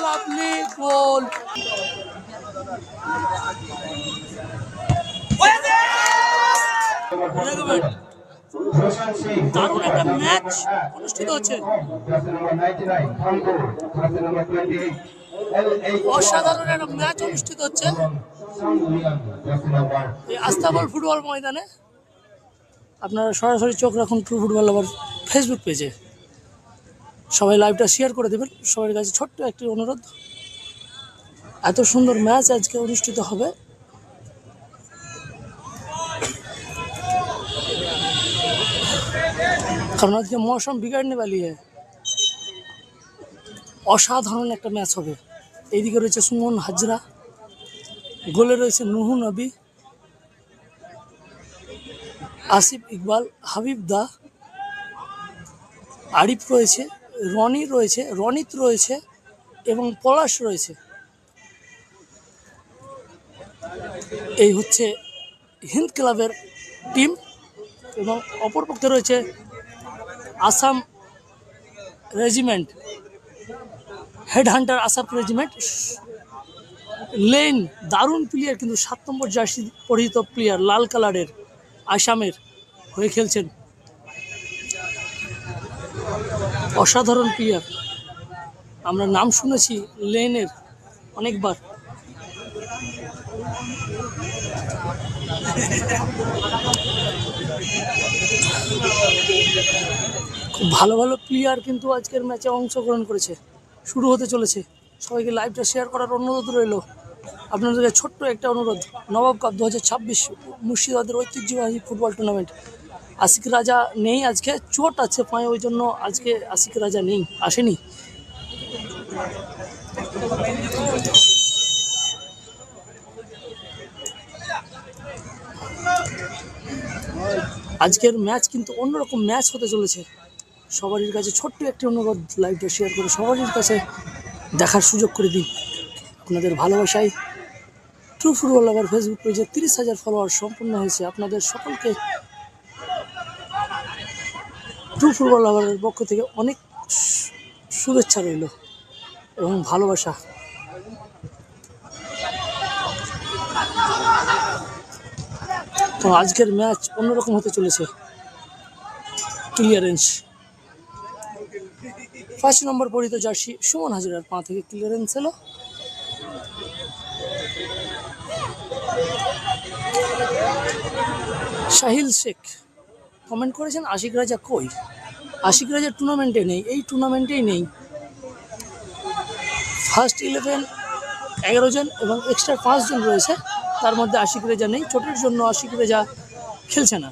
Lovely গোল। দারুণ একটা match অনুষ্ঠিত হচ্ছে, অসাধারণ একটা ম্যাচ অনুষ্ঠিত হচ্ছে এই আস্তাবল ফুটবল ময়দানে। আপনারা সরাসরি চোখ রাখুন ট্রু ফুটবল লাভার ফেসবুক পেজে। সবাই লাইভটা শেয়ার করে দেবেন। সবার কাছে ছোট্ট একটি অনুরোধ, এত সুন্দর ম্যাচ আজকে অনুষ্ঠিত হবে। কারণ আজকে মৌসুম বিগাড়নে वाली है। অসাধারণ একটা ম্যাচ হবে। এইদিকে রয়েছে সুমন হাজরা, গোলে রয়েছে নুহু নবী, আসিফ ইকবাল, হাবিব দা, আরিফ রয়েছে, রনি রয়েছে, রনিত রয়েছে এবং পলাশ রয়েছে। এই হচ্ছে হিন্দ ক্লাবের টিম এবং অপরপক্ষে রয়েছে Assam regiment, head Hunter Assam regiment. Lane দারুণ প্লেয়ার, কিন্তু 7 নম্বর জার্সি পরিহিত প্লেয়ার, লাল কালারের, আসামের হয়ে খেলছেন। অসাধারণ প্লেয়ার, আমরা নাম শুনেছি লেনের অনেকবার। খুব ভালো ভালো প্লেয়ার কিন্তু আজকের ম্যাচে অংশগ্রহণ করেছে। শুরু হতে চলেছে, সবাইকে লাইভটা শেয়ার করার অনুরোধ রইল। আপনাদেরকে ছোট্ট একটা অনুরোধ, নবাব কাপ 2026 মুর্শিদাবাদের ঐতিহ্যবাহী ফুটবল টুর্নামেন্ট। আশিক রাজা নেই আজকে, চোট আছে পায়ে, ওই জন্য আজকে আশিক রাজা নেই, আসেনি। আজকের ম্যাচ কিন্তু অন্যরকম ম্যাচ হতে চলেছে। সবারই কাছে ছোট্ট একটি অনুরোধ, লাইভটা শেয়ার করে সবারই কাছে দেখার সুযোগ করে দিন। আপনাদের ভালোবাসায় ট্রু ফুটবল লাভার ফেসবুক পেজে 30,000 ফলোয়ার সম্পূর্ণ হয়েছে। আপনাদের সকলকে ট্রু ফুটবল লাভারের পক্ষ থেকে অনেক শুভেচ্ছা রইল এবং ভালোবাসা। তো আজকের ম্যাচ অন্যরকম হতে চলেছে। ক্লিয়ারেন্স 5 নম্বর পরিহিত জার্সি সুমন হাজরার পা থেকে ক্লিয়ারেন্স এলো। শাহিল শেখ কমেন্ট করেছেন আশিক রাজা কই? আশিক রাজা টুর্নামেন্টে নেই, এই টুর্নামেন্টেই নেই। ফার্স্ট 11 11 জন এবং এক্সট্রা 5 জন রয়েছে, তার মধ্যে আশিক রেজা নেই। চোটের জন্য আশিক রেজা খেলছে না।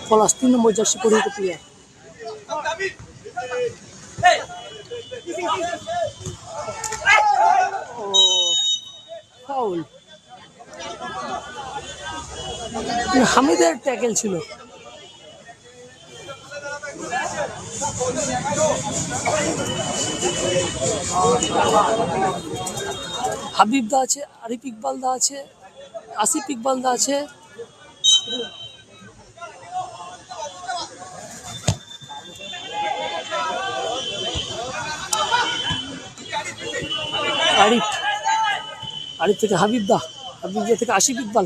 পলাশ 3 নম্বর জার্সি পরিহিত প্লেয়ার। ফাউল, হামিদের ট্যাকেল ছিল। হাবিব দা আছে, আরিফ ইকবাল দা আছে, আসিফ ইকবাল দা আছে। আরিফ, আরিফ থেকে হাবিব দা, হাবিব দা থেকে আসিফ ইকবাল,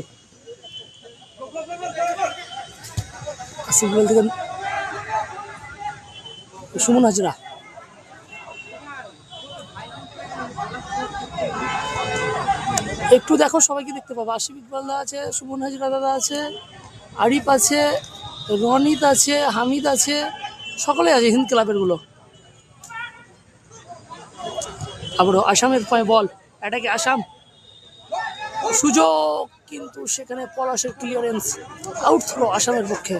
আসিফ ইকবাল থেকে সুমন হাজরা। একটু দেখো, সবাইকে দেখতে পাবো। আসিফ ইকবাল দা আছে, সুমন হাজরা দাদা আছে, আরিফ আছে, রনিত আছে, হামিদ আছে, সকলে আছে হিন্দ ক্লাবের গুলো। আবারও আসামের পায়ে বল, এটাকে আসাম সুযোগ, কিন্তু সেখানে পলাশের ক্লিয়ারেন্স, আউট থ্রো আসামের পক্ষে।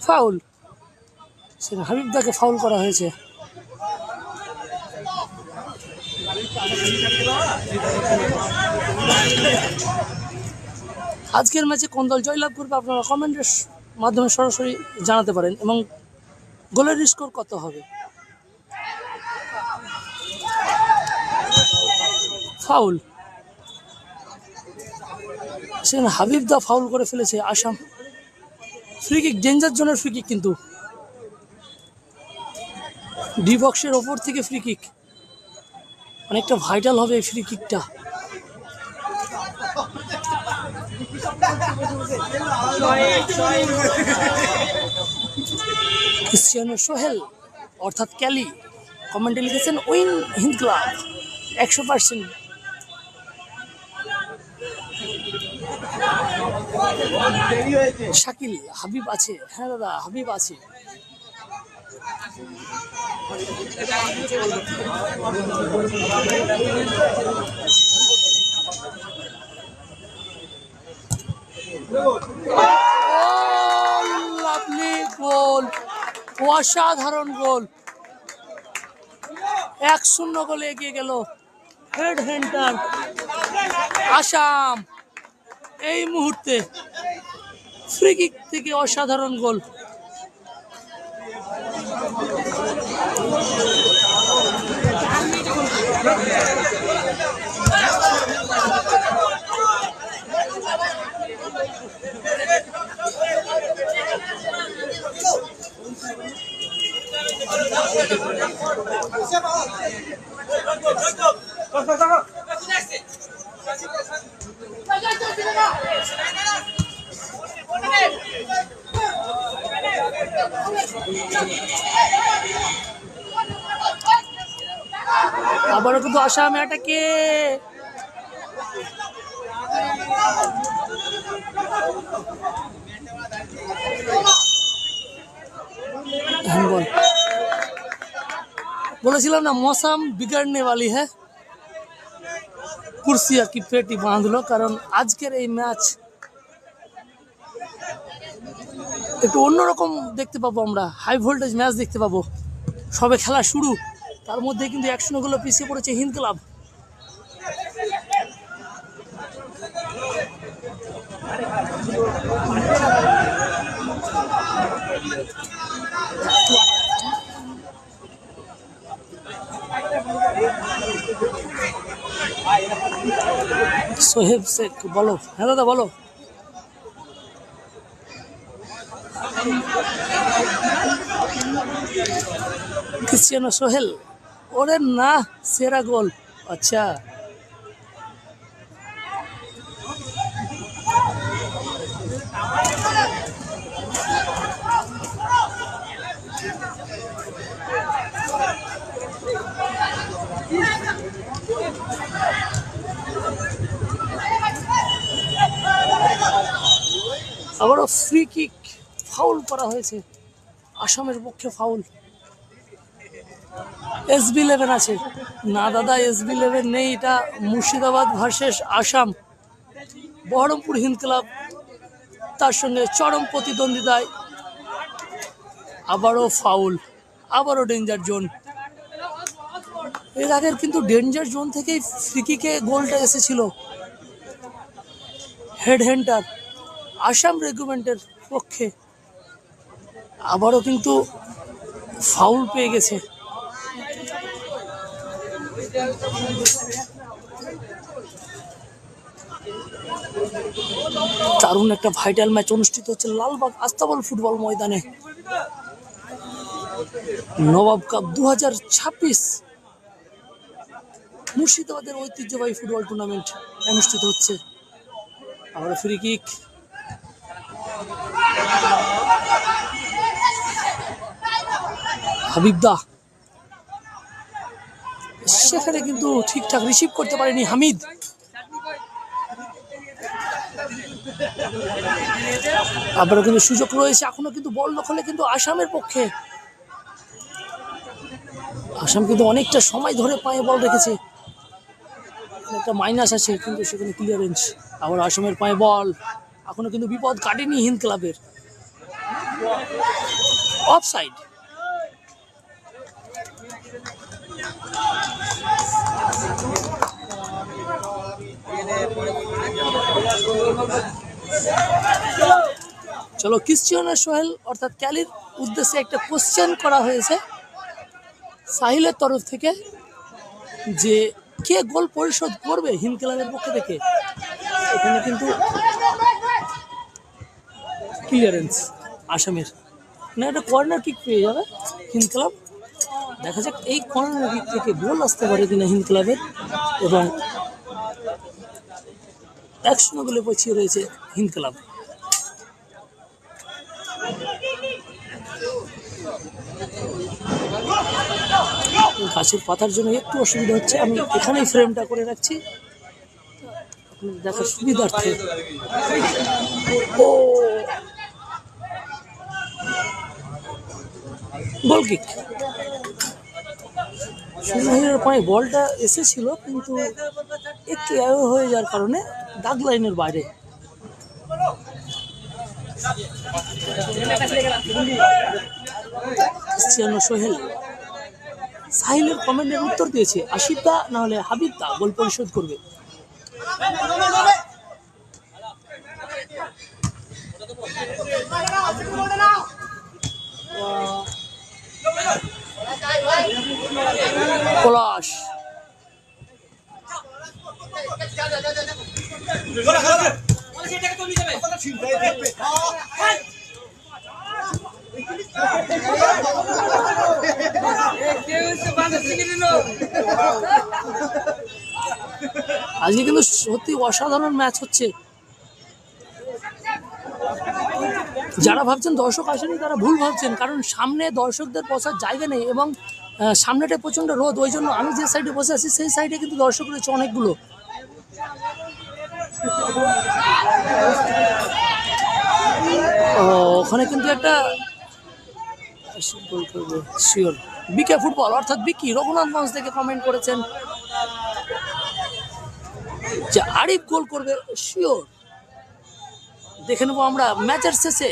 ফাউল, সেখানে হাবিবদাকে ফাউল করা হয়েছে। আজকের ম্যাচে কোন দল জয়লাভ করবে আপনারা কমেন্টের মাধ্যমে সরাসরি জানাতে পারেন, এবং গোলের স্কোর কত হবে। ফাউল, সেখানে হাবিবদা ফাউল করে ফেলেছে আসাম। ফ্রি কিক, ডেঞ্জার জোনের ফ্রি কিক, কিন্তু ডি বক্সের ওপর থেকে ফ্রি কিক, অনেকটা ভাইটাল হবে এই ফ্রি কিকটা। ক্রিশ্চিয়ানো সোহেল অর্থাৎ ক্যালি কমেন্টে লিখেছেন উইন হিন্দ ক্লাব 100%। শাকিল, হাবিব আছে, হ্যাঁ দাদা হাবিব আছে। লাভলি গোল, অসাধারণ গোল, 1-0 গোলে এগিয়ে গেল হেড হেন্টার আসাম। এই মুহূর্তে ফ্রি কিক থেকে অসাধারণ গোল। আবারও কিন্তু আসাম অ্যাটাকে, বলেছিলাম না মৌসুম বিগড়নে वाली है, কুরসিয়া কি পেটি বাঁধলো। কারণ আজকের এই ম্যাচ একটু অন্যরকম দেখতে পাবো, আমরা হাই ভোল্টেজ ম্যাচ দেখতে পাবো। সবে খেলা শুরু, তার মধ্যে কিন্তু 100 গোলে পিছিয়ে পড়েছে হিন্দ ক্লাব। সোহেব শেখ বলো, হ্যাঁ দাদা বলো। ক্রিশ্চিয়ানো সোহেল, ওরে না সেরা গোল। আচ্ছা আবারও ফ্রি কিক, ফাউল করা হয়েছে আসামের পক্ষে। ফাউল, SB11 আছে না দাদা, SB11 নেই। এটা মুর্শিদাবাদ ভার্সেস আসাম, বহরমপুর হিন্দ ক্লাব তার সঙ্গে চরম প্রতিদ্বন্দ্বিতায়। আবারও ফাউল, আবারও ডেঞ্জার জোন। এর আগের কিন্তু ডেঞ্জার জোন থেকেই ফ্রি কিকে গোলটা এসেছিল। হেড হেন্টার আসাম রেগুমেন্টের পক্ষে আবারও কিন্তু ফাউল পেয়ে গেছে। দারুণ একটা ভাইটাল ম্যাচ অনুষ্ঠিত হচ্ছে লালবাগ আস্তাবল ফুটবল ময়দানে। নবাব কাপ 2026 মুর্শিদাবাদের ঐতিহ্যবাহী ফুটবল টুর্নামেন্ট অনুষ্ঠিত হচ্ছে। আবার ফ্রি কিক, হাবিবদা সেখানে কিন্তু ঠিকঠাক রিসিভ করতে পারেনি হামিদ। আবারও কিন্তু সুযোগ রয়েছে, এখনো কিন্তু বল দখলে কিন্তু আসামের পক্ষে। আসাম কিন্তু অনেকটা সময় ধরে পায়ে বল রেখেছে। একটা মাইনাস আছে, কিন্তু সেখানে ক্লিয়ারেন্স। আবার আসামের পায়ে বল, এখনো কিন্তু বিপদ কাটেনি হিন্দ ক্লাবের। অফসাইড। চলো, ক্রিশ্চিয়ানো সোহেল অর্থাৎ ক্যালির উদ্দেশ্যে একটা কোশ্চেন করা হয়েছে সাহিলের তরফ থেকে, যে কে গোল পরিশোধ করবে হিন্দ ক্লাবের পক্ষ থেকে। এখানে কিন্তু ক্লিয়ারেন্স আসামের, না একটা কর্নার কিক পেয়ে যাবে হিন্দ ক্লাব। দেখা যাক এই কর্নার কিক থেকে গোল আসতে পারে কিনা হিন্দ ক্লাবের, এবং 1-0 গোলে পৌঁছিয়ে রয়েছে হিন্দ ক্লাব। গাছের পাতার জন্য একটু অসুবিধা হচ্ছে, আমি এখানেই ফ্রেমটা করে রাখছি দেখার সুবিধার্থে। ও গোল কিক। সোহেলের পায়ে বলটা এসেছিল, কিন্তু একটু অ্যাওয়ে হয়ে যাওয়ার কারণে দাগ লাইনের বাইরে। ক্রিশ্চিয়ানো সোহেল সাহিলের কমেন্টের উত্তর দিয়েছে, আশিফ দা না হলে হাবিব দা গোল পরিশোধ করবে। পলাশ আজকে কিন্তু সত্যি অসাধারণ ম্যাচ হচ্ছে। যারা ভাবছেন দর্শক আসেনি তারা ভুল ভাবছেন, কারণ সামনে দর্শকদের বসার জায়গা নেই, এবং সামনেটা প্রচন্ড রোদ, ওই জন্য আমি যে সাইডে বসে আছি সেই সাইডে কিন্তু দর্শক রয়েছে অনেকগুলো। ওখানে কিন্তু একটা শিওর বিকে ফুটবল অর্থাৎ বিকি রঘুনাথগঞ্জ থেকে কমেন্ট করেছেন যে আরিফ গোল করবে শিওর। দেখে নেবো আমরা ম্যাচের শেষে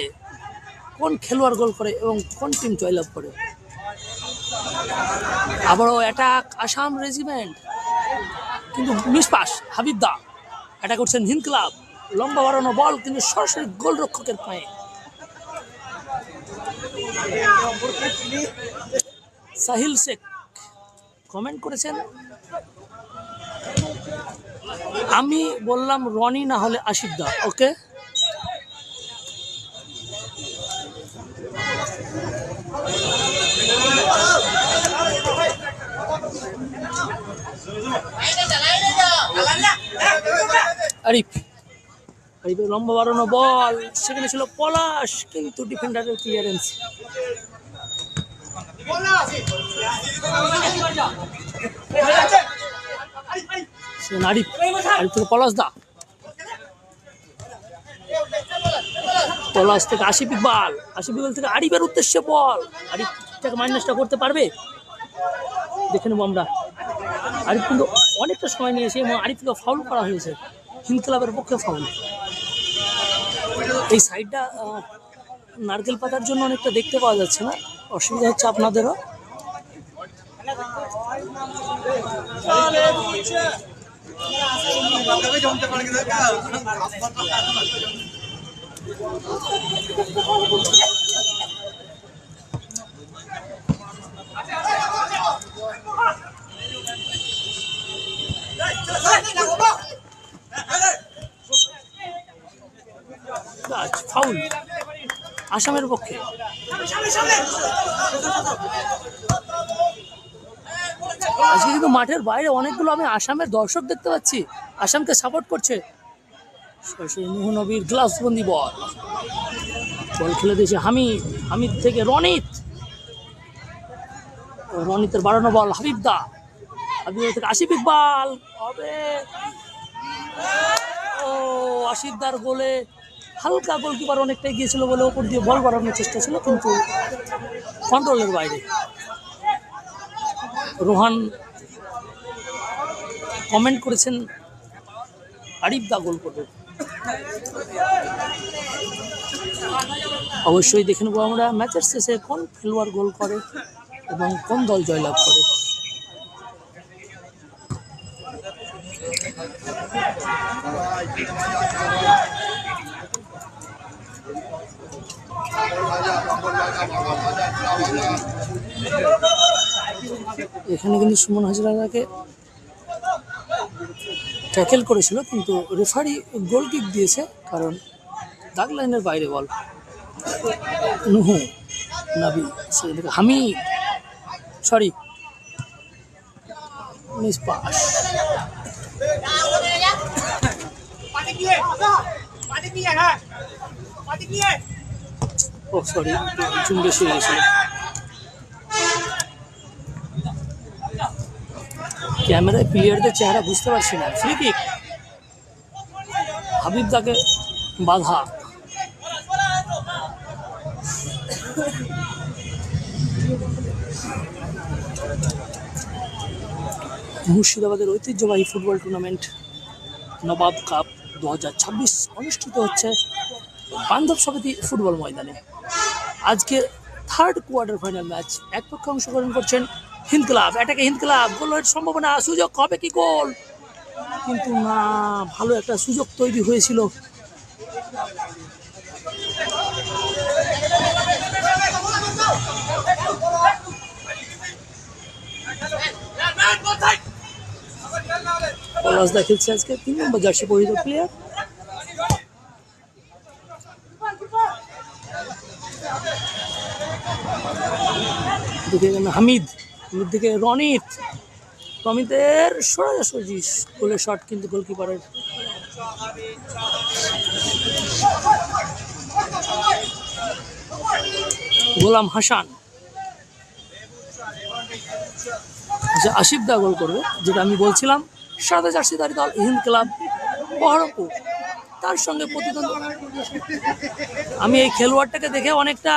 কোন খেলোয়াড় গোল করে এবং কোন টিম জয়লাভ করে। আবারও অ্যাটাক আসাম রেজিমেন্ট, কিন্তু মিসপাস হাবিব দা। অ্যাটাক করছেন হিন্দ ক্লাব, লম্বা বাড়ানো বল কিন্তু সরাসরি গোলরক্ষকের পায়ে। সাহিল শেখ কমেন্ট করেছেন, আমি বললাম রনি না হলে আশিফ দা। ওকে, আরিফের লম্বা বাড়ানো বল, সেখানে ছিল পলাশ, কিন্তু ডিফেন্ডারের ক্লিয়ারেন্স। আরিফ থেকে পলাশ দা, পলাশ থেকে আশিফ ইকবাল, আশিফ ইকবাল থেকে আরিফের উদ্দেশ্যে বল। আরিফ ঠিকঠাক মাইনাসটা করতে পারবে, দেখে নেবো আমরা। আরিফ কিন্তু অনেকটা সময় নিয়েছে এবং আরিফকে ফাউল করা হয়েছে, হিন্দ ক্লাবের পক্ষে ফাউল। এই সাইডটা নারকেল পাতার জন্য অনেকটা দেখতে পাওয়া যাচ্ছে না, অসুবিধা হচ্ছে আপনাদেরও। ফাউল আসামের পক্ষে। আজকে কিন্তু মাঠের বাইরে অনেকগুলো আমি আসামের দর্শক দেখতে পাচ্ছি, আসামকে সাপোর্ট করছে। নবীর গ্লাভসবন্দি বল, বল খেলে দিয়েছে হামিদ, হামিদ থেকে রনিত, রনিতের বাড়ানো বল হাবিব দা, হাবিব থেকে আশিফ ইকবাল হবে। ও আশিফ দার গোলে হালকা গোলকিপার অনেকটাই গিয়েছিল বলে ওপর দিয়ে বল বাড়ানোর চেষ্টা ছিল, কিন্তু কন্ট্রোলের বাইরে। রোহান কমেন্ট করেছেন আরিফ দা গোল করবে। অবশ্যই দেখে নেবো আমরা ম্যাচের শেষে কোন খেলোয়াড় গোল করে এবং কোন দল জয়লাভ করে। এখানে কিন্তু সুমন হাজরাকে ট্যাকেল করেছিল, কিন্তু রেফারি গোল কিক দিয়েছে, কারণ দাগ লাইনের বাইরে বল। নুহু নাবি হামি সরি মিস পাস। ও সরি, চুন বেশি হয়ে গেছিল। ক্যামেরায় প্লেয়ারদের চেহারা বুঝতে পারছি না। ফ্রি কিক, হাবিব দাকে বাধা। মুর্শিদাবাদের ঐতিহ্যবাহী ফুটবল টুর্নামেন্ট নবাব কাপ 2026 অনুষ্ঠিত হচ্ছে বান্ধব সমিতি ফুটবল ময়দানে। আজকে থার্ড কোয়ার্টার ফাইনাল ম্যাচ। এক পক্ষে অংশগ্রহণ করছেন হিন্দ ক্লাব, এটাকে হিন্দ ক্লাব। গোলের সম্ভাবনা, সুযোগ হবে কি গোল, কিন্তু না, ভালো একটা সুযোগ তৈরি হয়েছিল। পলাশদা খেলছে আজকে 3 নম্বর জার্সি পরিহিত প্লেয়ার। হামিদ দিকে রনিত, রমিতের সোজাসুজি গোলের শট, কিন্তু গোলকিপারের গোলাম হাসান। আশিফ দা গোল করবে, যেটা আমি বলছিলাম। সাদা জার্সিধারী দল হিন্দ ক্লাব বহরমপুর, তার সঙ্গে প্রতিদ্বন্দ্বী। আমি এই খেলোয়াড়টাকে দেখে অনেকটা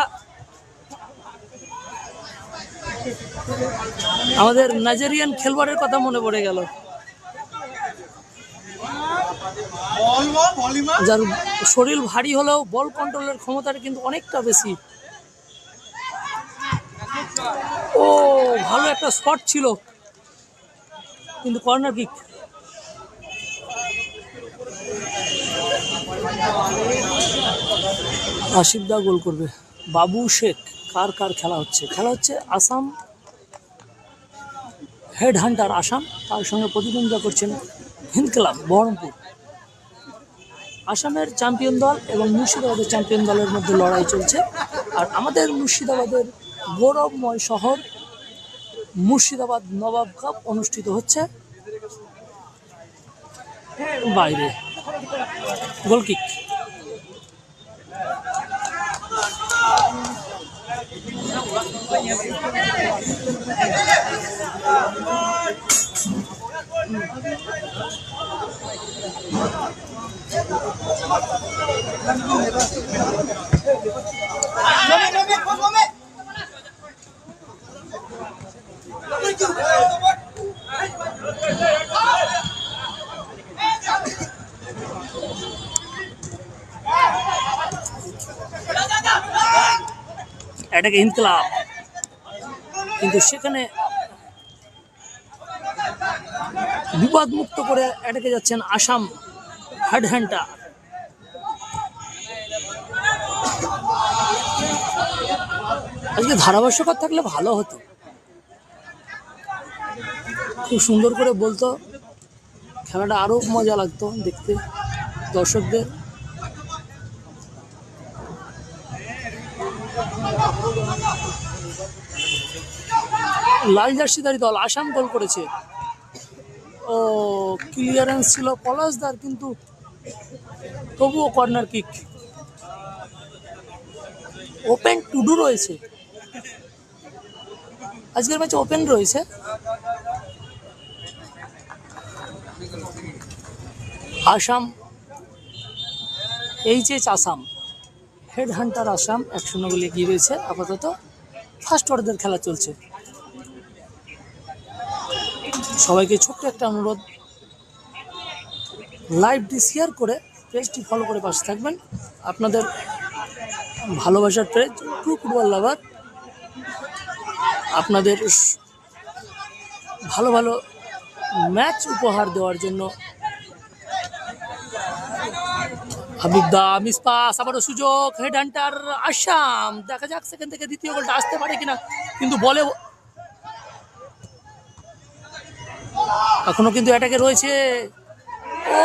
আমাদের নাইজেরিয়ান খেলোয়াড়ের কথা মনে পড়ে গেল, যার শরীর ভারী হলেও বল কন্ট্রোলের ক্ষমতাটা কিন্তু অনেকটা বেশি। ও ভালো একটা স্পট ছিল, কিন্তু কর্নার কিক। আশিফ দা গোল করবে। বাবু শেখ, কার খেলা হচ্ছে আসাম হেড হান্টার আসাম, তার সঙ্গে প্রতিদ্বন্দ্বিতা করছেন হিন্দ ক্লাব বহরমপুর। আসামের চ্যাম্পিয়ন দল এবং মুর্শিদাবাদের চ্যাম্পিয়ন দলের মধ্যে লড়াই চলছে। আর আমাদের মুর্শিদাবাদের গৌরবময় শহর মুর্শিদাবাদ নবাব কাপ অনুষ্ঠিত হচ্ছে বাইরে। গোলকিক, এটাকে হিন্দ ক্লাব, কিন্তু সেখানে বিপদ মুক্ত করে এটাকে যাচ্ছেন আসাম হেড হান্টার। আজকে ধারাভাষ্যকার থাকলে ভালো হতো, খুব সুন্দর করে বলতো, খেলাটা আরো মজা লাগতো দেখতে দর্শকদের। লাল জার্সিধারী দল আসাম গোল করেছে। ও ক্লিয়ারেন্স ছিল পলাশদার, কিন্তু তবুও কর্নার কিক। ওপেন টুডু রয়েছে আজকের ম্যাচে, ওপেন রয়েছে। আসাম আসাম হেড হান্টার আসাম 1-0 গোলে এগিয়ে রয়েছে। আপাতত ফার্স্ট অর্ডারের খেলা চলছে। সবাইকে ছোট্ট একটা অনুরোধ, লাইভটি শেয়ার করে পেজটি ফলো করে পাশে থাকবেন। আপনাদের ভালোবাসার পেজ ট্রু ফুটবল লাভার আপনাদের ভালো ভালো ম্যাচ উপহার দেওয়ার জন্য। হাবিব দা মিস পাস, আবারও সুযোগ, হেড হান্টার আসাম। দেখা যাক সেখান থেকে দ্বিতীয় গোলটা আসতে পারে কিনা, কিন্তু বলে এখনো কিন্তু অ্যাটাকে রয়েছে। ও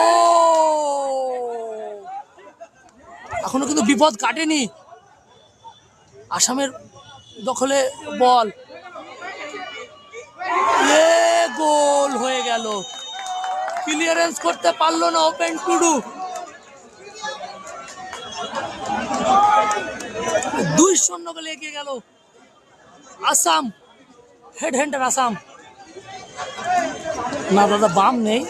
এখনো কিন্তু বিপদ কাটেনি, আসামের দখলে বল, গোল হয়ে গেল। ক্লিয়ারেন্স করতে পারলো না ওপেন টুডু। 2-0 গোলে এগিয়ে গেল আসাম। Head hander Assam. না দাদা, বাম নেই।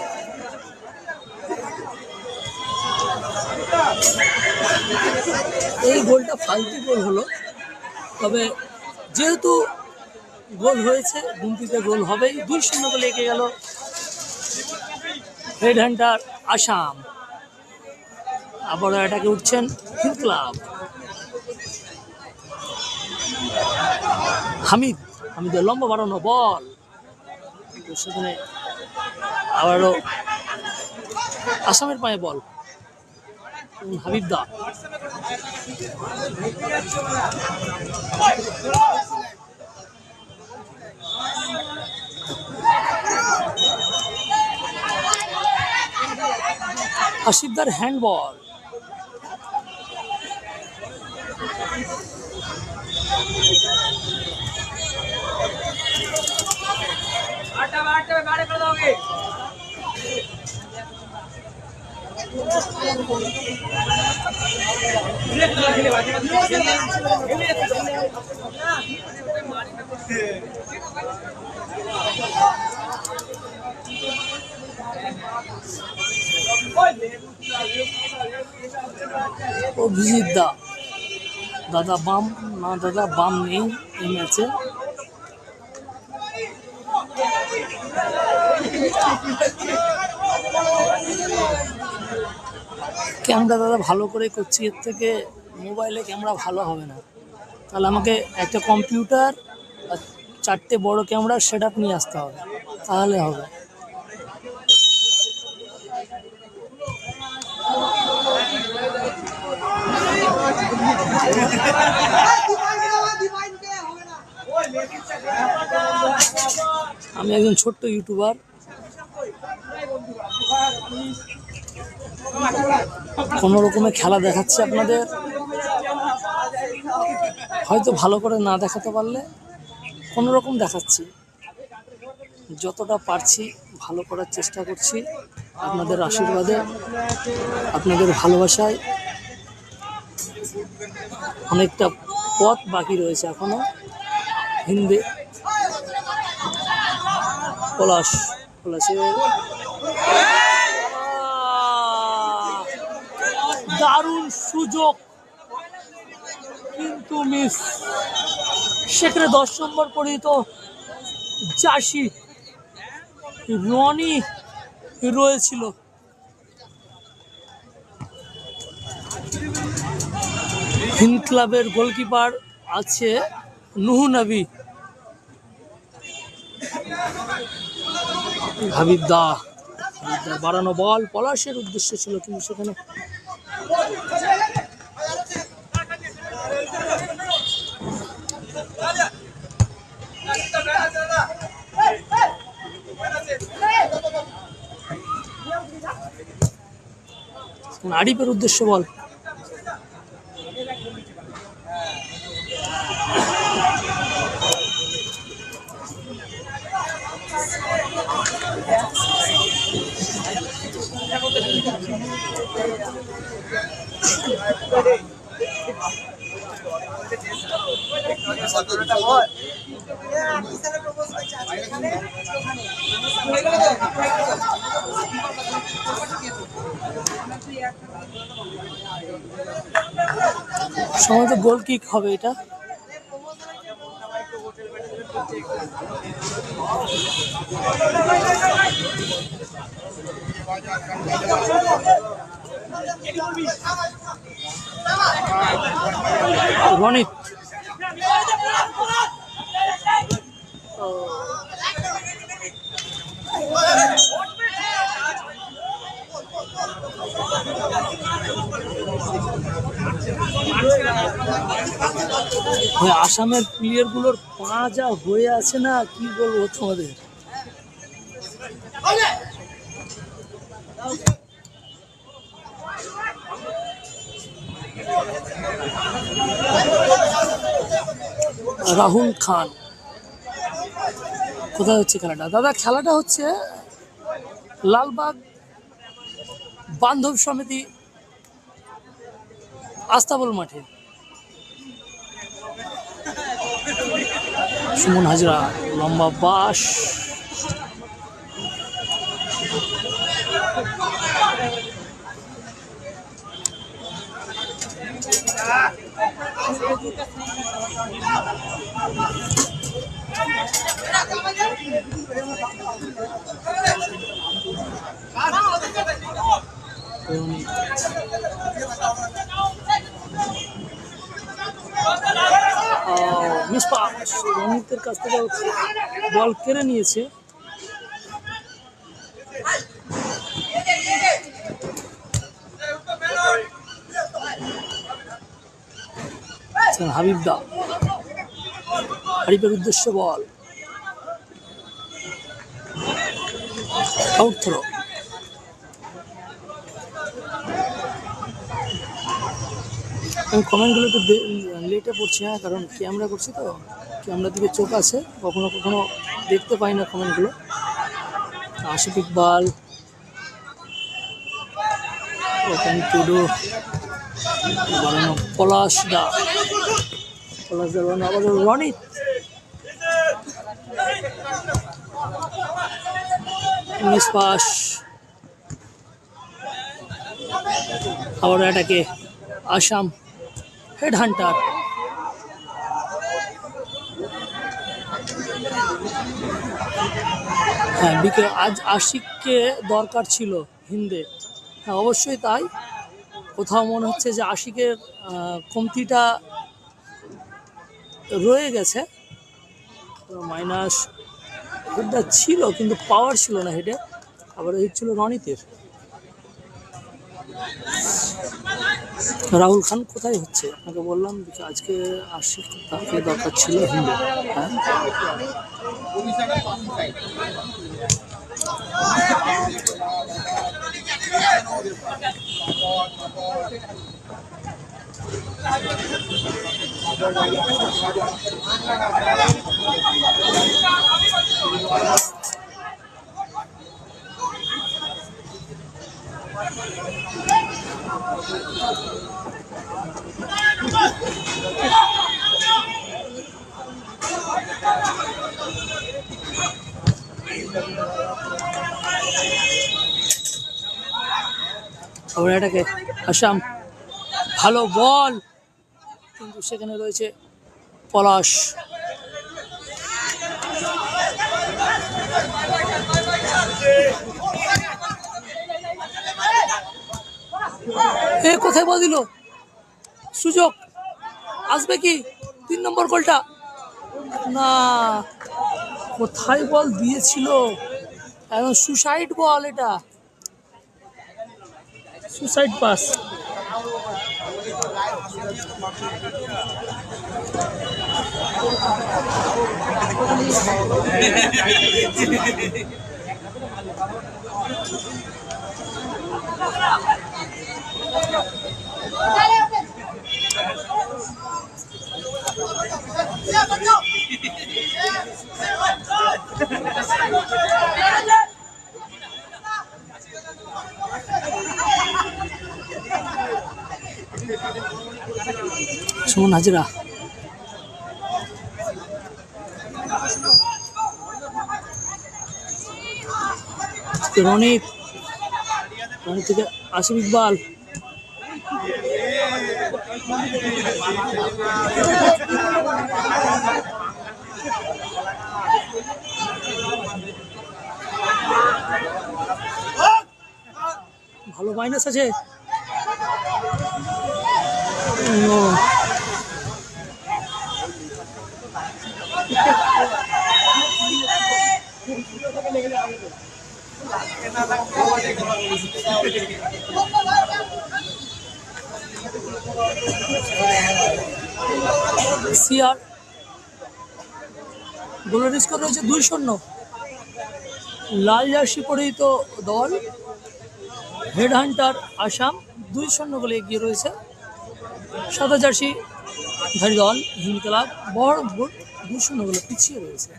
এই গোলটা ফালতু গোল হলো, তবে যেহেতু গোল হয়েছে গুনতিতে গোল হবেই। 2-0 গোলে এগিয়ে গেল হেড হ্যান্ডার আসাম। আবারও এটাকে উঠছেন হিন্দ ক্লাব। হামিদের লম্বা বাড়ানো বল, সেখানে আবারও আসামের পায়ে বল। হাবিব দা আসিফদার হ্যান্ডবল। অভিজিৎ দা, দাদা বাম না, দাদা বাম নেই এই ম্যাচে। ক্যামেরা দাদা ভালো করে করছি, এর থেকে মোবাইলে ক্যামেরা ভালো হবে না। তাহলে আমাকে একটা কম্পিউটার আর 4টে বড় ক্যামেরা সেট আপ নিয়ে আসতে হবে, তাহলে হবে। আমি একজন ছোট্ট ইউটিউবার, কোনো রকমের খেলা দেখাচ্ছি আপনাদের। হয়তো ভালো করে না দেখাতে পারলে কোনো রকম দেখাচ্ছি, যতটা পারছি ভালো করার চেষ্টা করছি। আপনাদের আশীর্বাদে, আপনাদের ভালোবাসায়। অনেকটা পথ বাকি রয়েছে এখনো। হিন্দি পলাশের দারুণ সুযোগ, কিন্তু মিস। সেখানে 10 নম্বর পরিহিত জার্সি রনি রয়েছিল। হিন্দ ক্লাবের গোলকিপার আছে নুহু নবী। হাবিব দা বাড়ানো বল পলাশের উদ্দেশ্য ছিল, কিন্তু সেখানে আরিফের উদ্দেশ্য বল। সম্ভবত গোল কিক হবে এটা। রনিত আসামের প্লেয়ার গুলোর পা যা হয়ে আছে না, কি বলবো তোমাদের। রাহুল খান, কোথায় হচ্ছে খেলাটা? দাদা খেলাটা হচ্ছে লালবাগ বান্ধব সমিতি আস্তাবল মাঠে। সুমন হাজরা লম্বা বাস, রনিতের কাছ থেকে বল কেড়ে নিয়েছে। হাবিবদা, হারিফের উদ্দেশ্যে বল, আউট থ্রো। আমি কমেন্টগুলো একটু লেটে পড়ছি, হ্যাঁ, কারণ ক্যামেরা করছি তো, ক্যামেরার দিকে চোখ আছে, কখনো কখনো দেখতে পাই না কমেন্টগুলো। আশিক ইকবাল, টুডু, পলাশ দা, আবার রনিত, নিষ্পাস, আবার এটাকে আসাম হেড হান্টার। হ্যাঁ, আজ আশিককে দরকার ছিল হিন্দে। হ্যাঁ, অবশ্যই তাই। কোথাও মনে হচ্ছে যে আশিকের কমতিটা রয়ে গেছে। মাইনাস হেডটা ছিল কিন্তু পাওয়ার ছিল না হেডে। আবার হেড ছিল রনিতের। রাহুল খান কোথায় হচ্ছে? আপনাকে বললাম আজকে আশিক তাকে দরকার ছিল হিন্দে। হ্যাঁ, আবার এটাকে আসাম, ভালো বল, কিন্তু সেখানে রয়েছে পলাশ। কোথায় বল দিল? সুযোগ আসবে কি 3 নম্বর গোলটা? না, কোথায় বল দিয়েছিল? এখন সুসাইড বল, এটা সুসাইড পাস। সুমন হাজরা, রনিত থেকে আশিক ইকবাল, ভালো মাইনাস আছে। সিআর গোলের স্কোর রয়েছে 2-0। লাল জার্সি পরিহিত দল হেড হান্টার আসাম 2-0 গোলে এগিয়ে রয়েছে। সাদা জার্সি ধারী দল হিন্দ ক্লাব বহরমপুর 2-0 গোলে পিছিয়ে রয়েছে।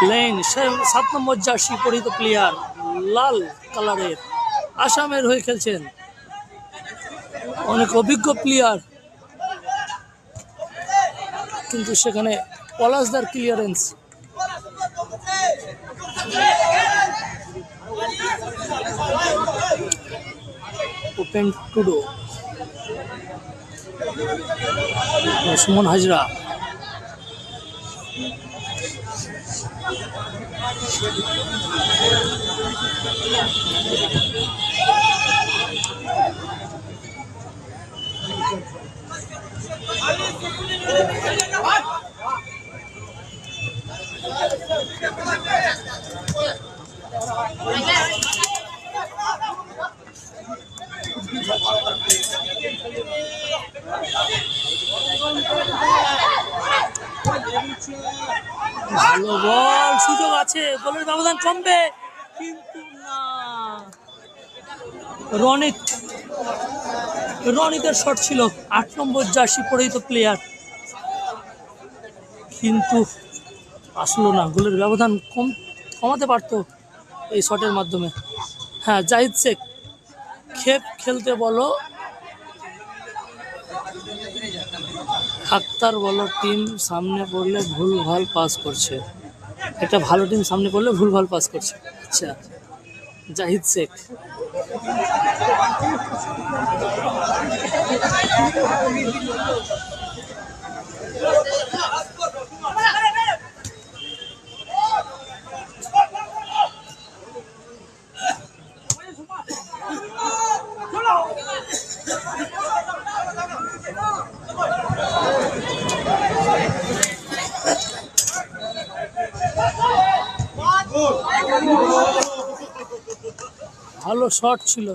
লেন 7 নম্বর জার্সি পরিহিত প্লেয়ার লাল কালারের আসামের হয়ে খেলছেন, অনেক অভিজ্ঞ প্লেয়ার, কিন্তু সেখানে পলাশদার ক্লিয়ারেন্স। ওপেন টুডো সুমন হাজরা ভালো বল, সুযোগ আছে, গোলের ব্যবধান কমবে কিন্তু না। রনিতের শট ছিল, 8 নম্বর জার্সি পরিহিত প্লেয়ার, কিন্তু আসলো না। গোলের ব্যবধান কমাতে পারতো এই শটের মাধ্যমে। হ্যাঁ, জাহিদ শেখ খেপ খেলতে বলো, আক্তার বলো টিম সামনে পড়লে ভুল ভাল পাস করছে। একটা ভালো টিম সামনে পড়লে ভুল ভাল পাস করছে। আচ্ছা, জাহিদ শেখ ভালো শট ছিল।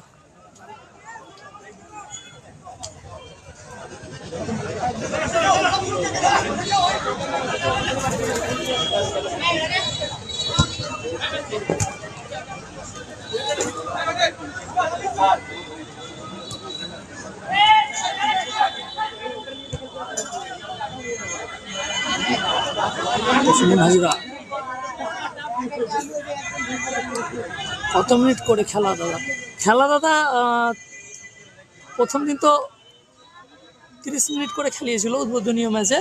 সুমন হাজরা কত মিনিট করে খেলা দাদা? প্রথম দিন তো 30 মিনিট করে খেলিয়েছিল উদ্বোধনীয় ম্যাচে।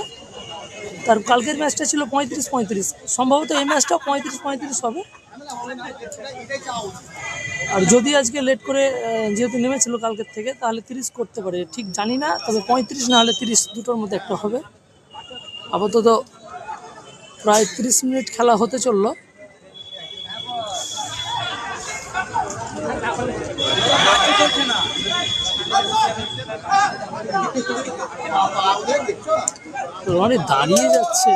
তার কালকের ম্যাচটা ছিল 35-35, সম্ভবত এই ম্যাচটাও 35-35 হবে। আর যদি আজকে লেট করে যেহেতু নেমেছিল কালকের থেকে, তাহলে 30 করতে পারে, ঠিক জানি না। তবে 35 না হলে 30 দুটোর মধ্যে একটা হবে। আপাতত প্রায় 30 মিনিট খেলা হতে চললো। রনি দাঁড়িয়ে যাচ্ছে,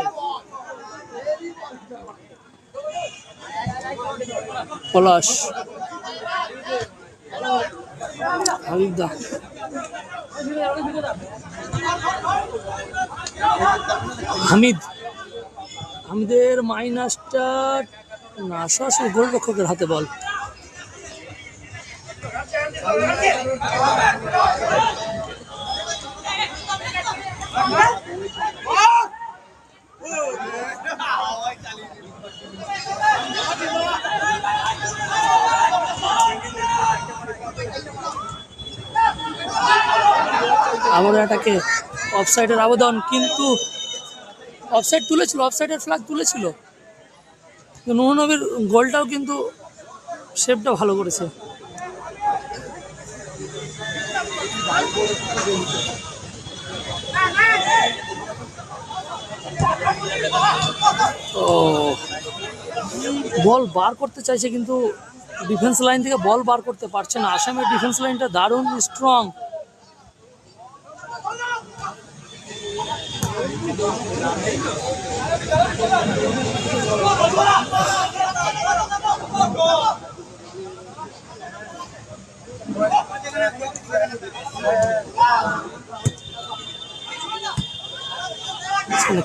পলাশ হাবিবদা হামিদের মাইনাসটা না, সরাসরি গোলরক্ষকের হাতে বল। আবার এটাকে অফসাইডের আবেদন, কিন্তু অফসাইড তুলেছিল, অফসাইডের ফ্ল্যাগ তুলেছিল। নুরনবীর গোলটাও কিন্তু সেভটা ভালো করেছে। তো বল বার করতে চাইছে কিন্তু ডিফেন্স লাইন থেকে বল বার করতে পারছে না। আসামের ডিফেন্স লাইনটা দারুণ স্ট্রং।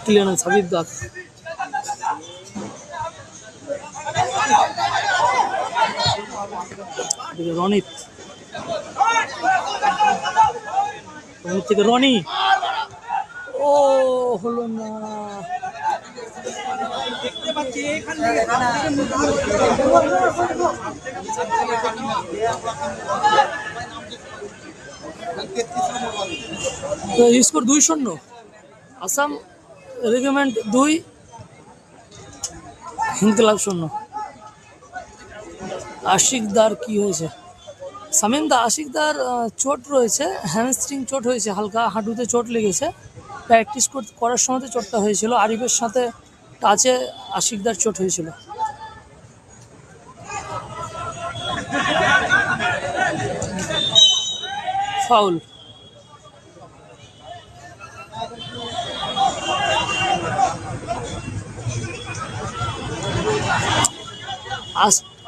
ক্লিয়ারেন্স হাবিব দাস। রনিত থেকে রনি, ও হলো না। Score 2-0, Assam regiment 2, হিন্দক্লাব 0। আশিকদার কি হয়েছে? শামীম দা, আশিকদার চোট রয়েছে, হ্যামস্ট্রিং চোট হয়েছে, হালকা হাঁটুতে চোট লেগেছে। প্র্যাকটিস করার সময় চোটটা হয়েছিল, আরিফের সাথে টাচে আশিকদার চোট হয়েছিল। ফাউল।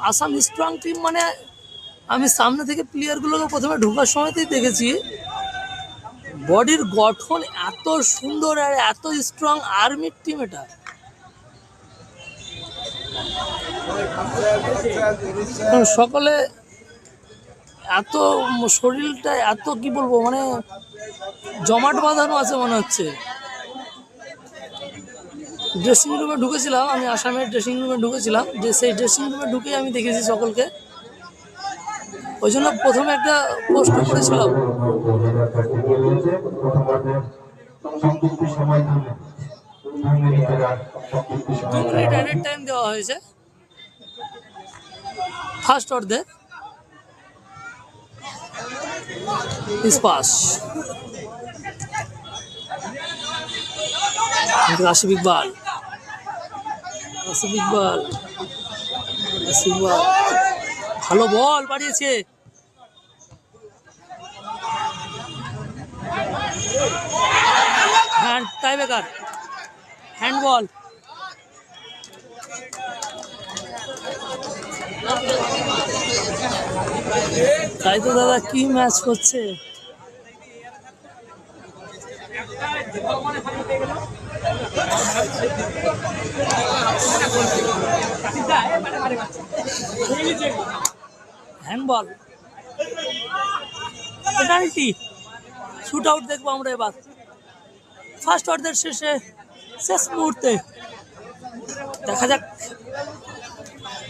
আসাম স্ট্রং টিম মানে আমি সামনে থেকে প্লেয়ারগুলোকে প্রথমে ঢোকার সময়তেই দেখেছি, বডির গঠন এত সুন্দর আর এত স্ট্রং। আর্মির টিম এটা। সকলে এত শরীরটা এত কি বলবো, মানে জমাট বাঁধানো আছে মনে হচ্ছে। ড্রেসিং রুমে ঢুকেছিলাম আমি, আসামের ড্রেসিং রুমে ঢুকেছিলাম, যে সেই ড্রেসিং রুমে ঢুকে আমি দেখেছি সকলকে। ওই জন্য প্রথমে একটা পোস্ট করেছিলাম। 2 মিনিট অ্যাডেড টাইম দেওয়া হয়েছে ফার্স্ট অর্ধে। পাস আসিফ ইকবাল, আসিফ ইকবাল, আসিফ ইকবাল ভালো বল বাড়িয়েছে। Hand, tie breaker, handball. তাই তো দাদা, কি ম্যাচ হচ্ছে। হ্যান্ডবল, পেনাল্টি, শুট আউট দেখবো আমরা এবার ফার্স্ট অর্ধের শেষ মুহূর্তে। দেখা যাক,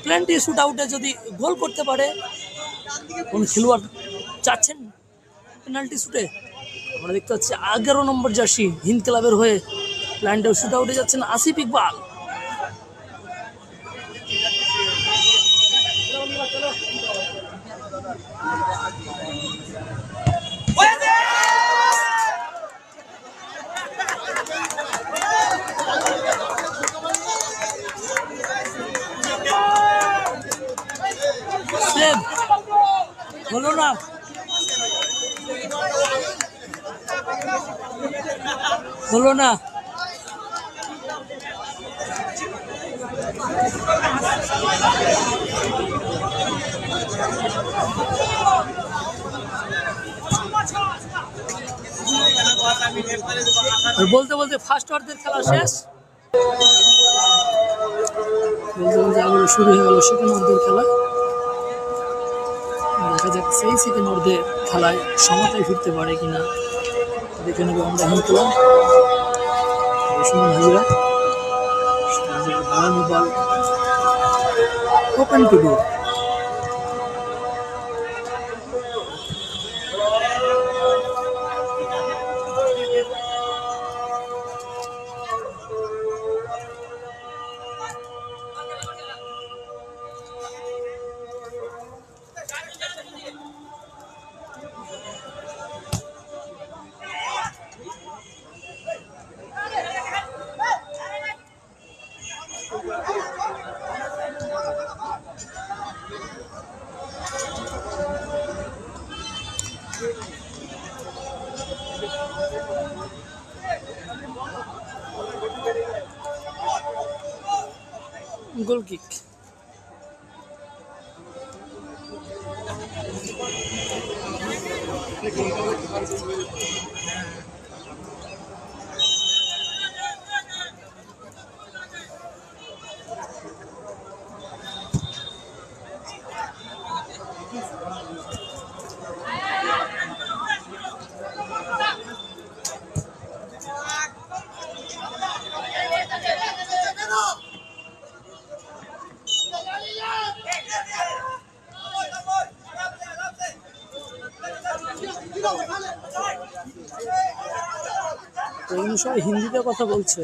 প্লেন্টি শুট আউটে যদি গোল করতে পারে। কোন খেলোয়াড় চাচ্ছেন পেনাল্টি শুটে? আমরা দেখতে পাচ্ছি 11 নম্বর জার্সি হিন্দ ক্লাবের হয়ে প্ল্যান্টে শুট আউটে যাচ্ছেন আসিফ ইকবাল। হলো না, হলো না। বলতে বলতে ফার্স্ট অর্ধের খেলা শেষ, বলতে বলতে আবার শুরু হয়ে গেল সেকেন্ড অর্ধের খেলা। দেখা যাক সেই সেকেন্ড অর্ধের খেলায় সমতায় ফিরতে পারে কিনা, দেখে নেবো আমরা। হিন্দুলাম হাজিরা open to do. Goal kick. সবাই হিন্দিতে কথা বলছে।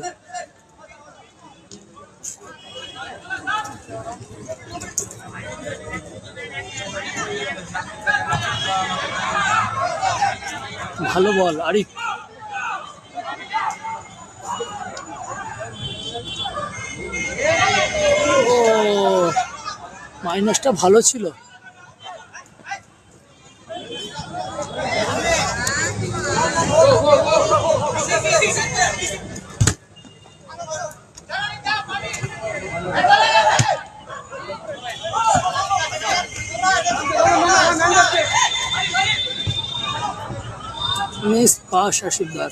ভালো বল আরিফ। ও মাইনাসটা ভালো ছিল। Miss pass Ashikdar.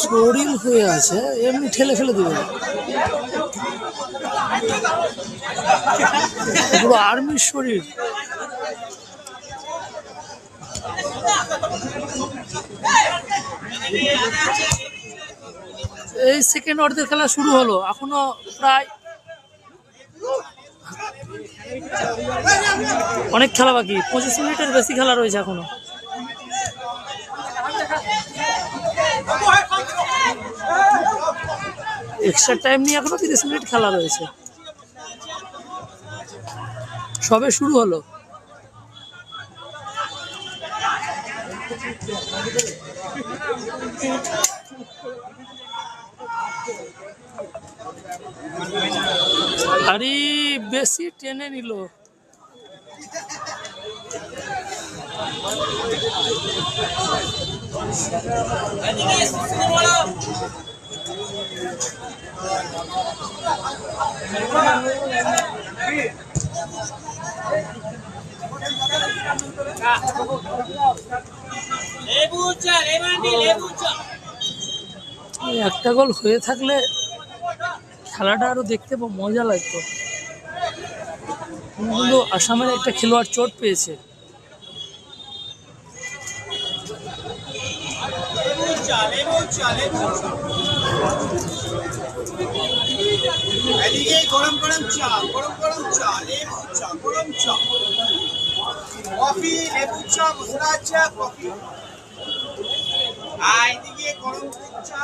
শরীর হয়ে আছে, এমনি ঠেলে ফেলে দেবে পুরো আর্মির শরীর। এই সেকেন্ড অর্ধের খেলা শুরু হলো, এখনো প্রায় অনেক খেলা বাকি, 25 মিনিটের বেশি খেলা রয়েছে এখনো। এক্সট্রা টাইম নিয়ে এখনো 30 মিনিট খেলা রয়েছে, সবে শুরু হলো। আরে বেশি টেনে নিল। একটা গোল হয়ে থাকলে খেলাটা আরো দেখতে মজা লাগতো, কিন্তু আসামের একটা খেলোয়াড় চোট পেয়েছে। গরম গরম চা, গরম গরম চা, লেবু চা, গরম চা, কফি, লেবু চা, মশলা চা, কফি। এইদিকে গরম গরম চা।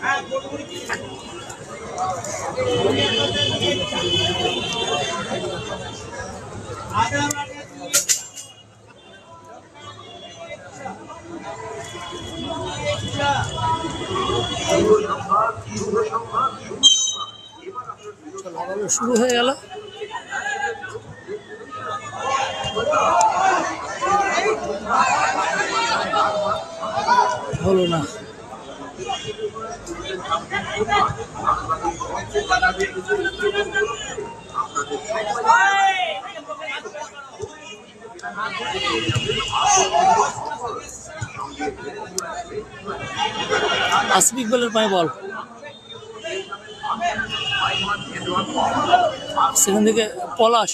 হ্যাঁ শুরু হয়ে গেল। হলো না। আসিফ ইকবালের পায়ে বল, সেখান থেকে পলাশ,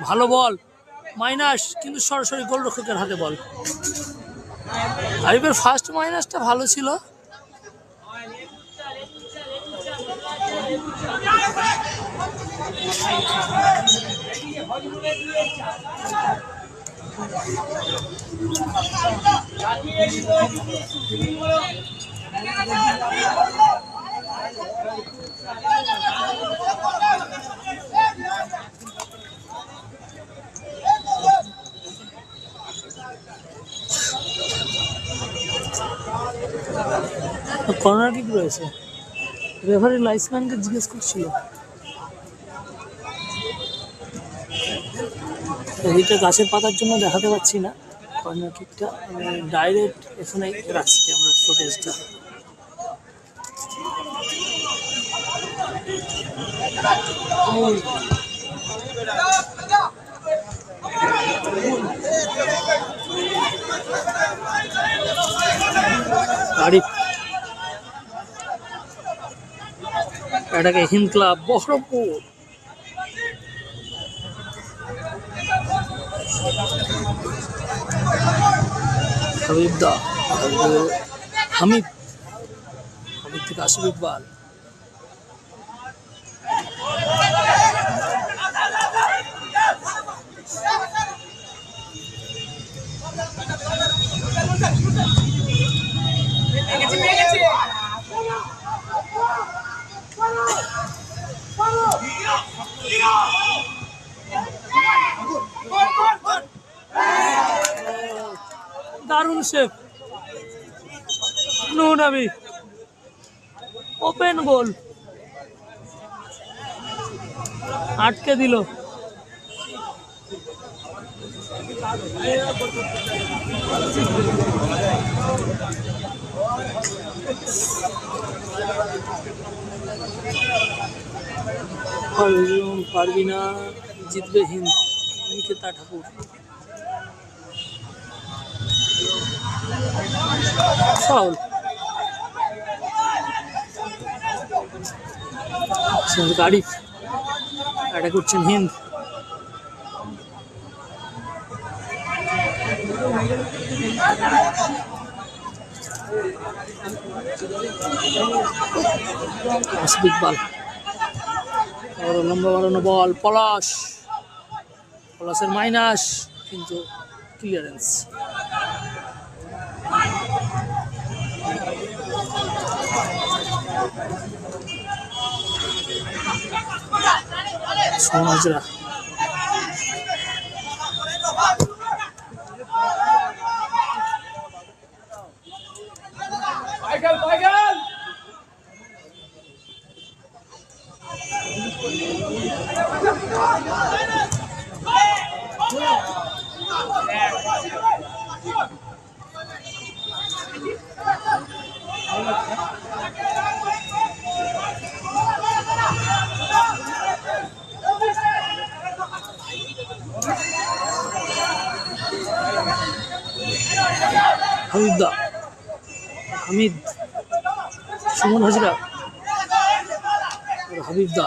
ভালো বল, মাইনাস, কিন্তু সরাসরি গোলরক্ষকের হাতে বল। আরিফের ফার্স্ট মাইনাসটা ভালো ছিল। কর্নার কিক রয়েছে। রেফারি লাইসম্যানকে জিজ্ঞেস করছিল। এদিকটা গাছের পাতার জন্য দেখাতে পাচ্ছি না কর্নার কিকটা, আমি ডাইরেক্ট এখানে রাখছি ক্যামেরার ফুটেজটা। আরিফ এটাকে হিন্দ ক্লাব বহরমপুর। হাবিবদা হামিদ, হামিদ থেকে আসিফ ইকবাল। দারুণ শেপ নুনাবি, ওপেন গোল, আটকে দিল। পারবি না, জিতবে হিন্দ, নিকেতা ঠাকুর। ফাউল। আরিফ এটা করছেন হিন্দ। আসিফ ইকবাল, লম্বা বাড়ানো বল, পলাশের মাইনাস, কিন্তু ক্লিয়ারেন্স। সমাজরা হাবিবদা, হামিদ, সুমন হাজরা, হাবিবদা,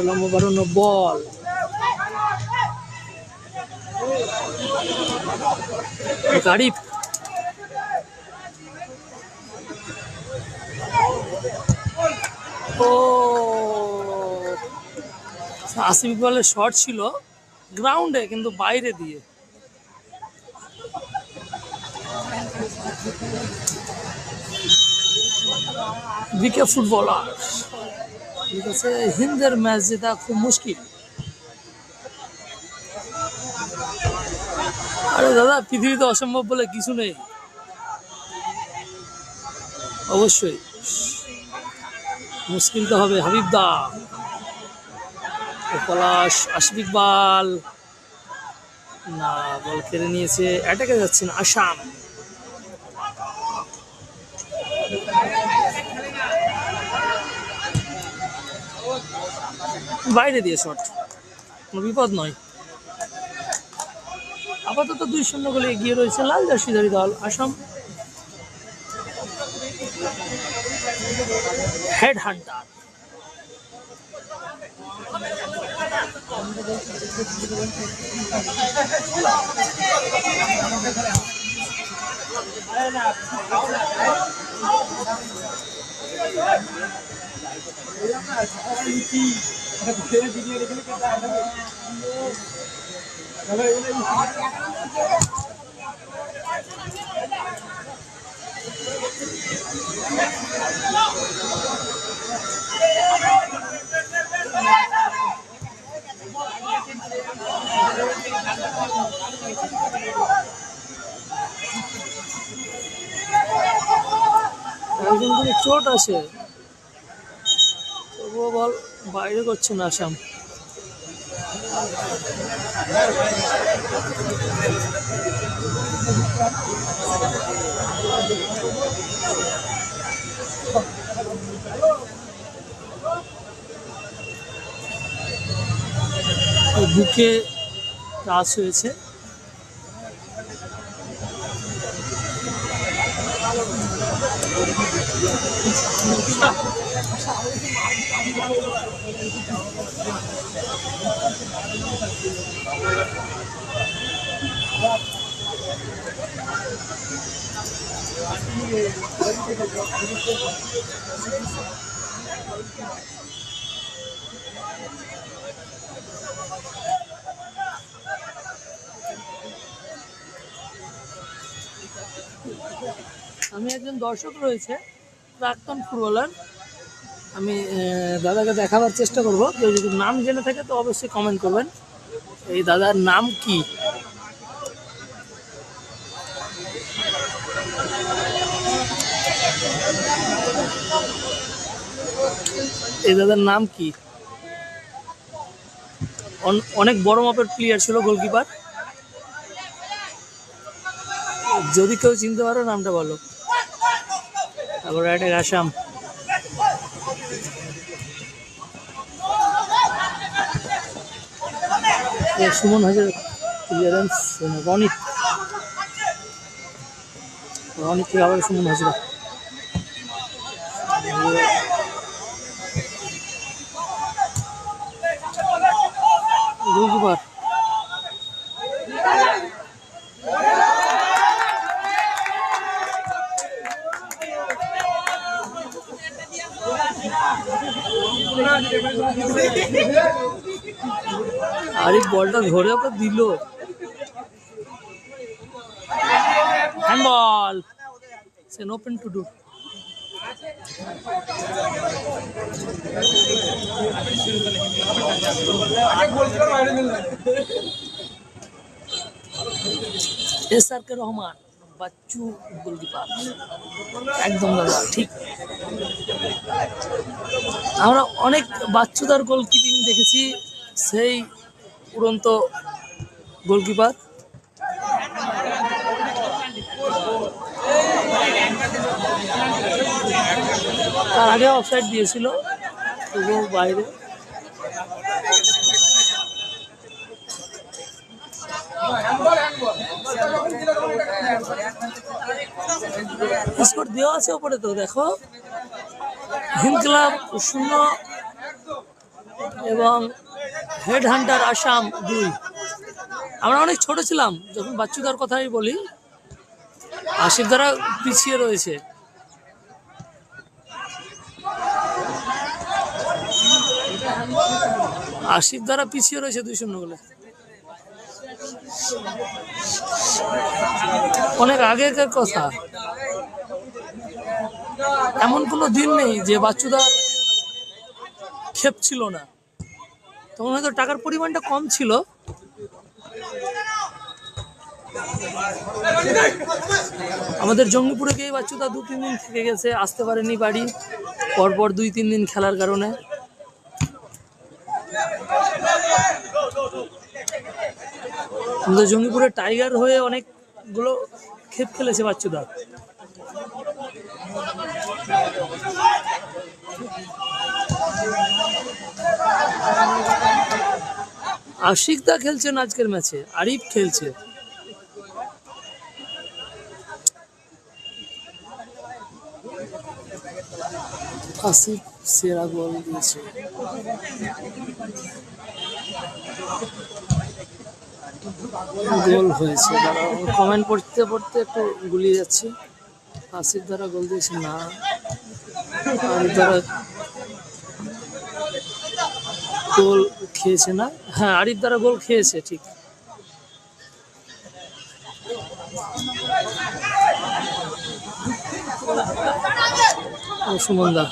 লম্বা বাড়ানো বল, আরিফ, ও আসিফ ইকবালের শট ছিল গ্রাউন্ডে কিন্তু বাইরে দিয়ে। বিকে ফুটবলার ঠিক আছে, হিন্দের ম্যাচ জেতা খুব মুশকিল। আরে দাদা, পৃথিবীতে অসম্ভব বলে কিছু নেই, অবশ্যই মুশকিল তো হবে। হাবিবদা, পলাশ, আসিফ ইকবাল, না বল কেড়ে নিয়েছে, অ্যাটাকে যাচ্ছেন আসাম। বাইরে দিয়ে শট, কোনো বিপদ নয়। আপাতত 2-0 গোলে এগিয়ে রয়েছে লাল জার্সিধারী দল আসাম। হেড হান্টার চোট আছে, তবুও বল বাইরে করছে না আসাম। বুকে টাচ হয়েছে। আমি একজন দর্শক রয়েছে, প্রাক্তন ফুটবলার। আমি দাদাকে দেখাবার চেষ্টা করব, কেউ যদি নাম জেনে থাকে তো অবশ্যই কমেন্ট করবেন। এই দাদার নাম কি? এই দাদার নাম কি? অনেক বড় মাপের প্লেয়ার ছিল, গোলকিপার। যদি কেউ চিনতে পারো নামটা বলো। তারপর অ্যাটাক আসাম। সুমন হাজার ক্লিয়ারেন্স, রনিত থেকে আবার সুমন হাজরা। গোলকিপার আরিফ বলটা ধরে ওকে দিল, handball. It's open to do. SRK Rahman, Bachchu goalkeeper. একদম দাদা ঠিক। আমরা অনেক বাচ্চুদার গোলকিপিং দেখেছি, সেই উড়ন্ত গোলকিপার। তার আগে অফসাইড দিয়েছিল, তবুও বাইরে। স্কোর দেওয়া আছে ওপরে, তো দেখো, হিন্দ ক্লাব 0 এবং হেড হান্টার আসাম 2। আমরা অনেক ছোট ছিলাম যখন বাচ্চুদার কথাই বলি। আশিফ দ্বারা পিছিয়ে রয়েছে। আশিফ দ্বারা পিছিয়ে রয়েছে 2-0 গোলে। অনেক আগেকার কথা, এমন কোনো দিন নেই যে বাচ্চুদার ক্ষেপ ছিল না। তখন হয়তো টাকার পরিমাণটা কম ছিল। আমাদের জঙ্গিপুরে গিয়ে বাচ্চুদা 2-3 দিন থেকে গেছে, আসতে পারেনি বাড়ি, পরপর 2-3 দিন খেলার কারণে। আমাদের জঙ্গিপুরে টাইগার হয়ে অনেকগুলো ক্ষেপ খেলেছে বাচ্চুদা। আশিক দা খেলছেন আজকের ম্যাচে, আরিফ খেলছে। আসিফ সেরা গোল দিয়েছে। গোল হয়েছে, কমেন্ট পড়তে পড়তে একটু গুলিয়ে যাচ্ছে। আসিফ দ্বারা গোল দিয়েছে না, আরিফ দ্বারা গোল খেয়েছে না। হ্যাঁ, আরিফ দ্বারা গোল খেয়েছে ঠিক। সুমন দা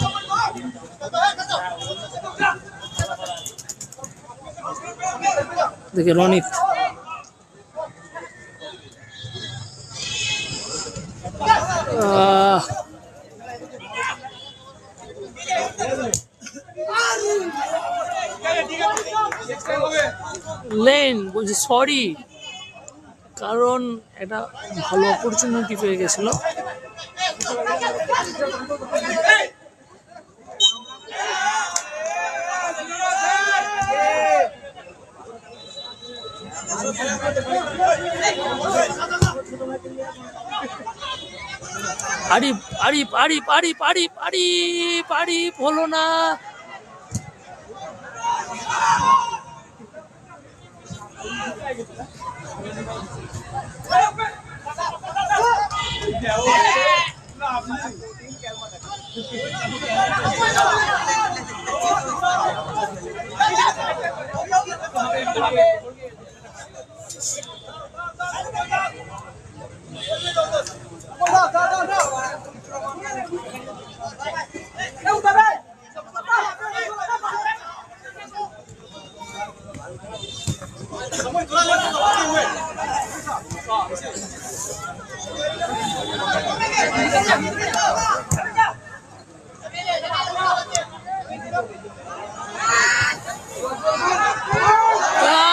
দেখে, রনিত লেন বলছি সরি, কারণ একটা ভালো অপরচুনিটি পেয়ে গেছিল। আরিফ আরিফ আরিফ আরিফ আরিফ আরিফ আরিফ হলো না।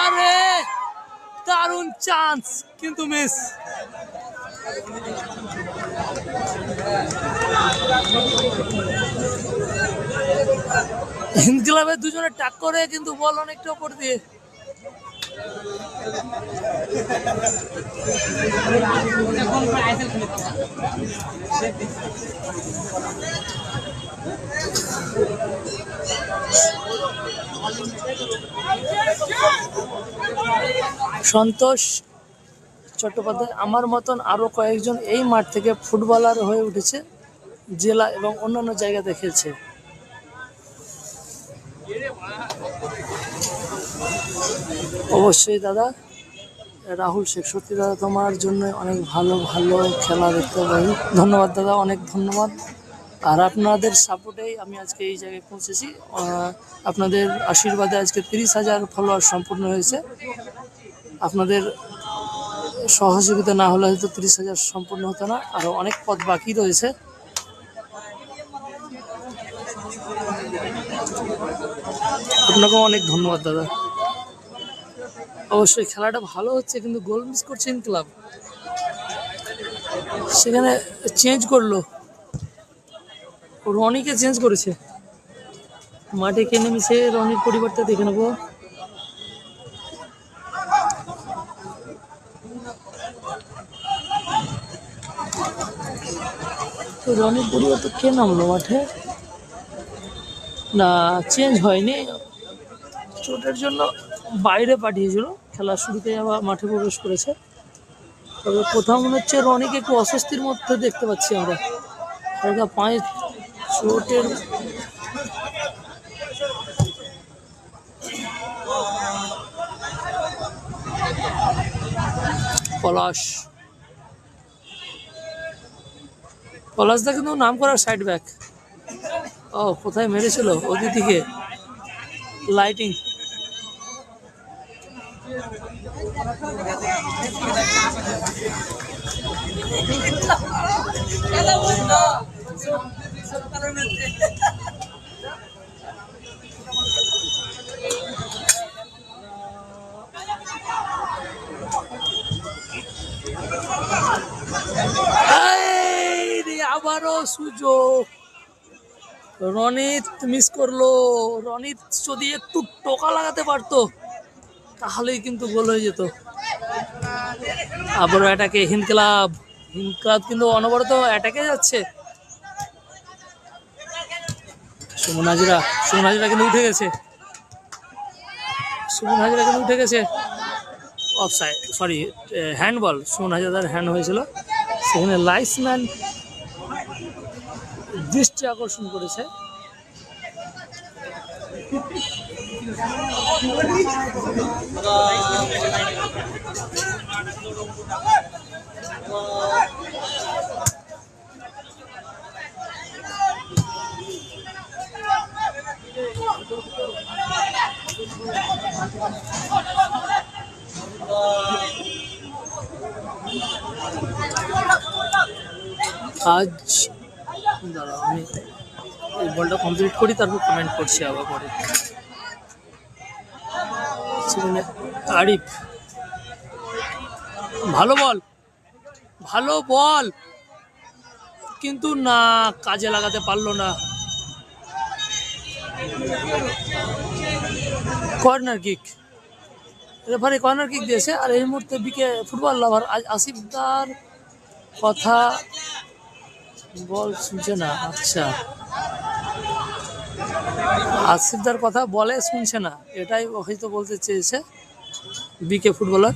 আরে দারুণ চান্স কিন্তু মিস। হিন্দ ক্লাবের দুজনে টাক্করে কিন্তু বল অনেকটা উপর দিয়ে। সন্তোষ চট্টোপাধ্যায় আমার মতন আরো কয়েকজন এই মাঠ থেকে ফুটবলার হয়ে উঠেছে, জেলা এবং অন্যান্য জায়গাতে খেলছে। অবশ্যই দাদা, রাহুল শেখ, সত্যি দাদা তোমার জন্য অনেক ভালো ভালো খেলা দেখতে পাই। ধন্যবাদ দাদা, অনেক ধন্যবাদ। আর আপনাদের সাপোর্টেই আমি আজকে এই জায়গায় পৌঁছেছি। আপনাদের আশীর্বাদে আজকে 30,000 ফলোয়ার সম্পূর্ণ হয়েছে। আপনাদের সহযোগিতা না হলে হয়তো 30,000 সম্পূর্ণ হতো না, আরও অনেক পথ বাকি রয়েছে। আপনাকেও অনেক ধন্যবাদ দাদা। অবশ্যই খেলাটা ভালো হচ্ছে, কিন্তু গোল মিস করছেন ক্লাব। সেখানে চেঞ্জ করলো, রনিকে চেঞ্জ করেছে। মাঠে কে নেমেছে, রনির পরিবর্তে দেখে নেবো। রনির পরিবর্তে কে নামলো মাঠে? না, চেঞ্জ হয়নি, চোটের জন্য বাইরে পাঠিয়েছিল। খেলার শুরুতে আবার মাঠে প্রবেশ করেছে। তবে কোথাও মনে হচ্ছে রনিকে একটু অস্বস্তির মধ্যে দেখতে পাচ্ছি আমরা। হালকা পায়ে চোটের। পলাশদা কিন্তু নাম করা সাইড ব্যাক। ও কোথায় মেরেছিল ওদিকে লাইটিং। আবারও সুযোগ, রনিত মিস করলো। রনিত যদি একটু টোকা লাগাতে পারতো তাহলেই কিন্তু গোল হয়ে যেত। আবারও অ্যাটাকে হিন্দ ক্লাব। হিন্দ ক্লাব কিন্তু অনবরত অ্যাটাকে যাচ্ছে। সুমন হাজরা কিন্তু উঠে গেছে। Offside, sorry, handball. সুমন হাজরার হ্যান্ড হয়েছিল, সেখানে লাইসম্যান দৃষ্টি আকর্ষণ করেছে। আজ দাঁড়াও, আমি এই বলটা কমপ্লিট করি, তারপর কমেন্ট করছি আবার পরে। সেখানে আরিফ, ভালো বল, ভালো বল, কিন্তু না, কাজে লাগাতে পারলো না। Corner kick, referee corner kick দিয়েছে। আর এই মুহূর্তে বিকে ফুটবল লাভার আসিফদার কথা বল শুনছে না। আচ্ছা, আসিফদার কথা বলে শুনছে না, এটাই হয়তো বলতে চেয়েছে বিকে ফুটবলার।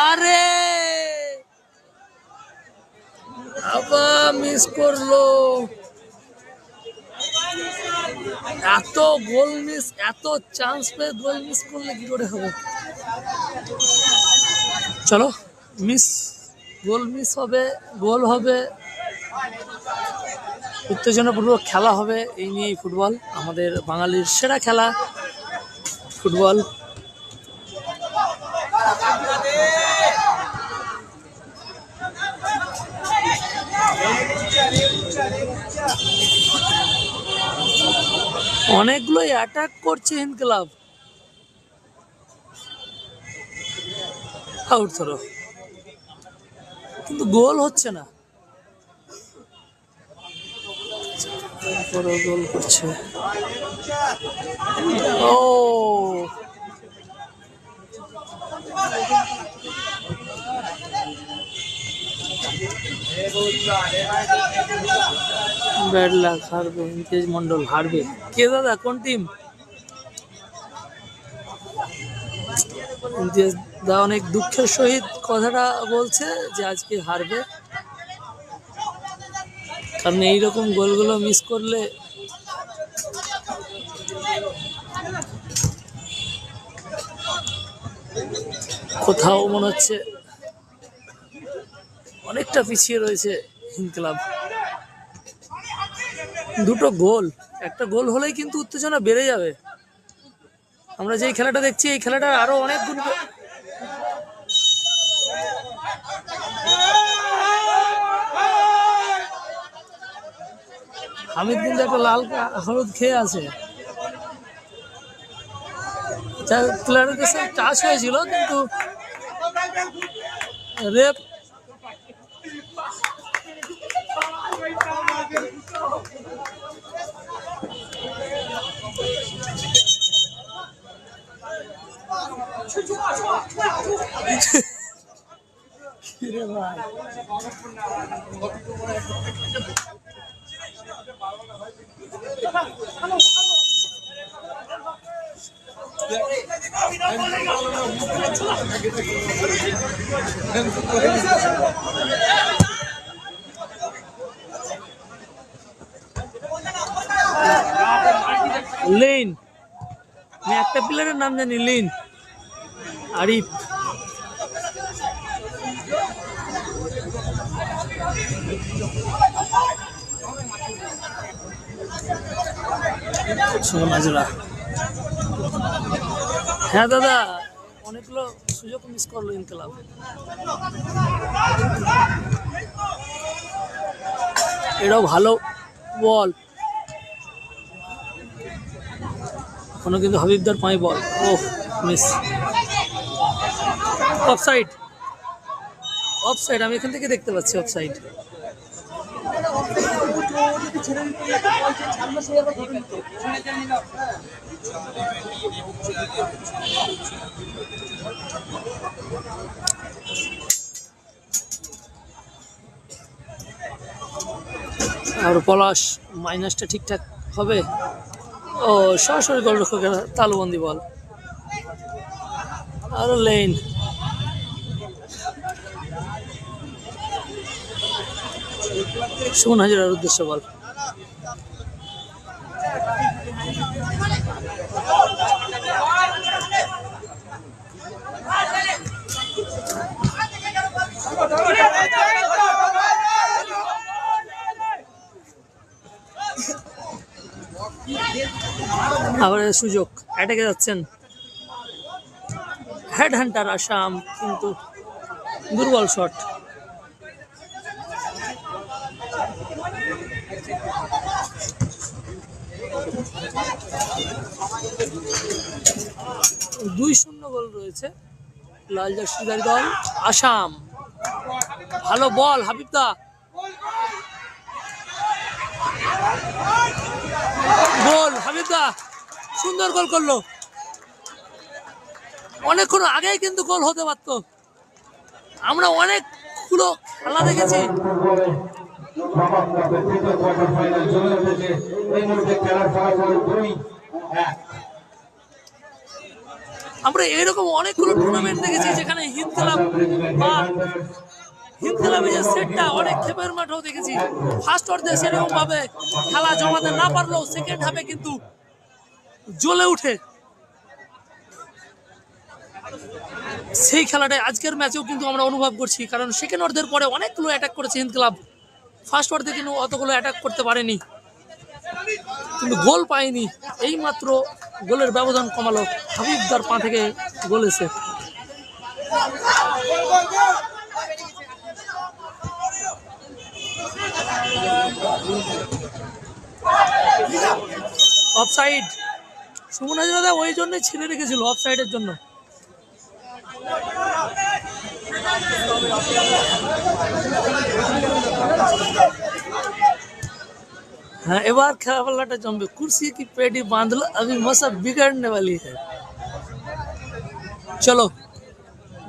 আরে আবার মিস করলো। এত গোল মিস, এত চান্স পেয়ে গোল মিস করলে কি করে হবে? চলো, মিস, গোল মিস হবে, গোল হবে, উত্তেজনাপূর্বক খেলা হবে। এই নিয়েই ফুটবল, আমাদের বাঙালির সেরা খেলা ফুটবল। অনেকগুলো অ্যাটাক করছে হিন্দ ক্লাব, আউট ধরো, কিন্তু গোল হচ্ছে না। গোল করছে, ও ব্যাড লাক, হারবে ইমতিয়াজ মন্ডল, হারবে। কে দাদা, কোন টিম? ইমতিয়াজ দা অনেক দুঃখের সহিত কথাটা বলছে যে আজকে হারবে, কারণ এইরকম গোলগুলো মিস করলে কোথাও মনে হচ্ছে অনেকটা পিছিয়ে রয়েছে হিন্দ ক্লাব। দুটো গোল, একটা গোল হলেই কিন্তু উত্তেজনা বেড়ে যাবে। আমরা যেই খেলাটা দেখছি এই খেলাটা আরো অনেক গুণ। হামিদ কিন্তু একটা লাল হলুদ খেয়ে আছে। প্লেয়ারের কাছে টাচ হয়েছিল, কিন্তু রেপ লেন, আমি একটা প্লেয়ারের নাম জানি, লেন, আরিফ। হ্যাঁ দাদা, অনেকগুলো সুযোগ মিস করলো হিন্দ ক্লাব। এটাও ভালো বল, এখনো কিন্তু হাবিবদার পাই বল, ও মিস, অফসাইড, অফসাইড, আমি এখান থেকে দেখতে পাচ্ছি অফসাইড। আর পলাশ, মাইনাসটা ঠিকঠাক হবে। ও সরাসরি গোলরক্ষকের তালুবন্দি বল। আরো লেন, সুমন হাজিরার উদ্দেশ্য বল। আবার সুযোগ, অ্যাটাকে যাচ্ছেন হেড হান্টার আসাম, কিন্তু দুর্বল শট। 2-0 গোল রয়েছে লাল জার্সিধারী দল আসাম। ভালো বল হাবিবদা, গোল হাবিবদা, সুন্দর গোল করলো। অনেকক্ষণ আগেই কিন্তু গোল হতে পারতো, আমরা অনেকগুলো খেলা দেখেছি। আমরা এরকম অনেকগুলো টুর্নামেন্ট দেখেছি যেখানে হিন্দ ক্লাব বা হিন্দ ক্লাবের যে সেটটা অনেক ক্ষেপের মাঠেও দেখেছি। ফার্স্ট অর্ধে সেরকম ভাবে খেলা জমাতে না পারলেও সেকেন্ড হাফে কিন্তু জ্বলে উঠে। সেই খেলাটাই আজকের ম্যাচেও কিন্তু আমরা অনুভব করছি, কারণ সেকেন্ড অর্ধের পরে অনেকগুলো অ্যাটাক করেছে হিন্দ ক্লাব। ফার্স্ট অর্ধে কিন্তু অতগুলো অ্যাটাক করতে পারেনি, কিন্তু গোল পায়নি। এই মাত্র গোলের ব্যবধান কমালো, হাবিবদার পা থেকে গোল এসে। অফসাইড, সুমন হাজরা ওই জন্যই ছেড়ে রেখেছিল, অফসাইডের জন্য। हाँ এবার খেলাটা জমবে। কুর্সি কি পেটি বাঁধলো, अभी मौसम बिगड़ने वाली है। চলো,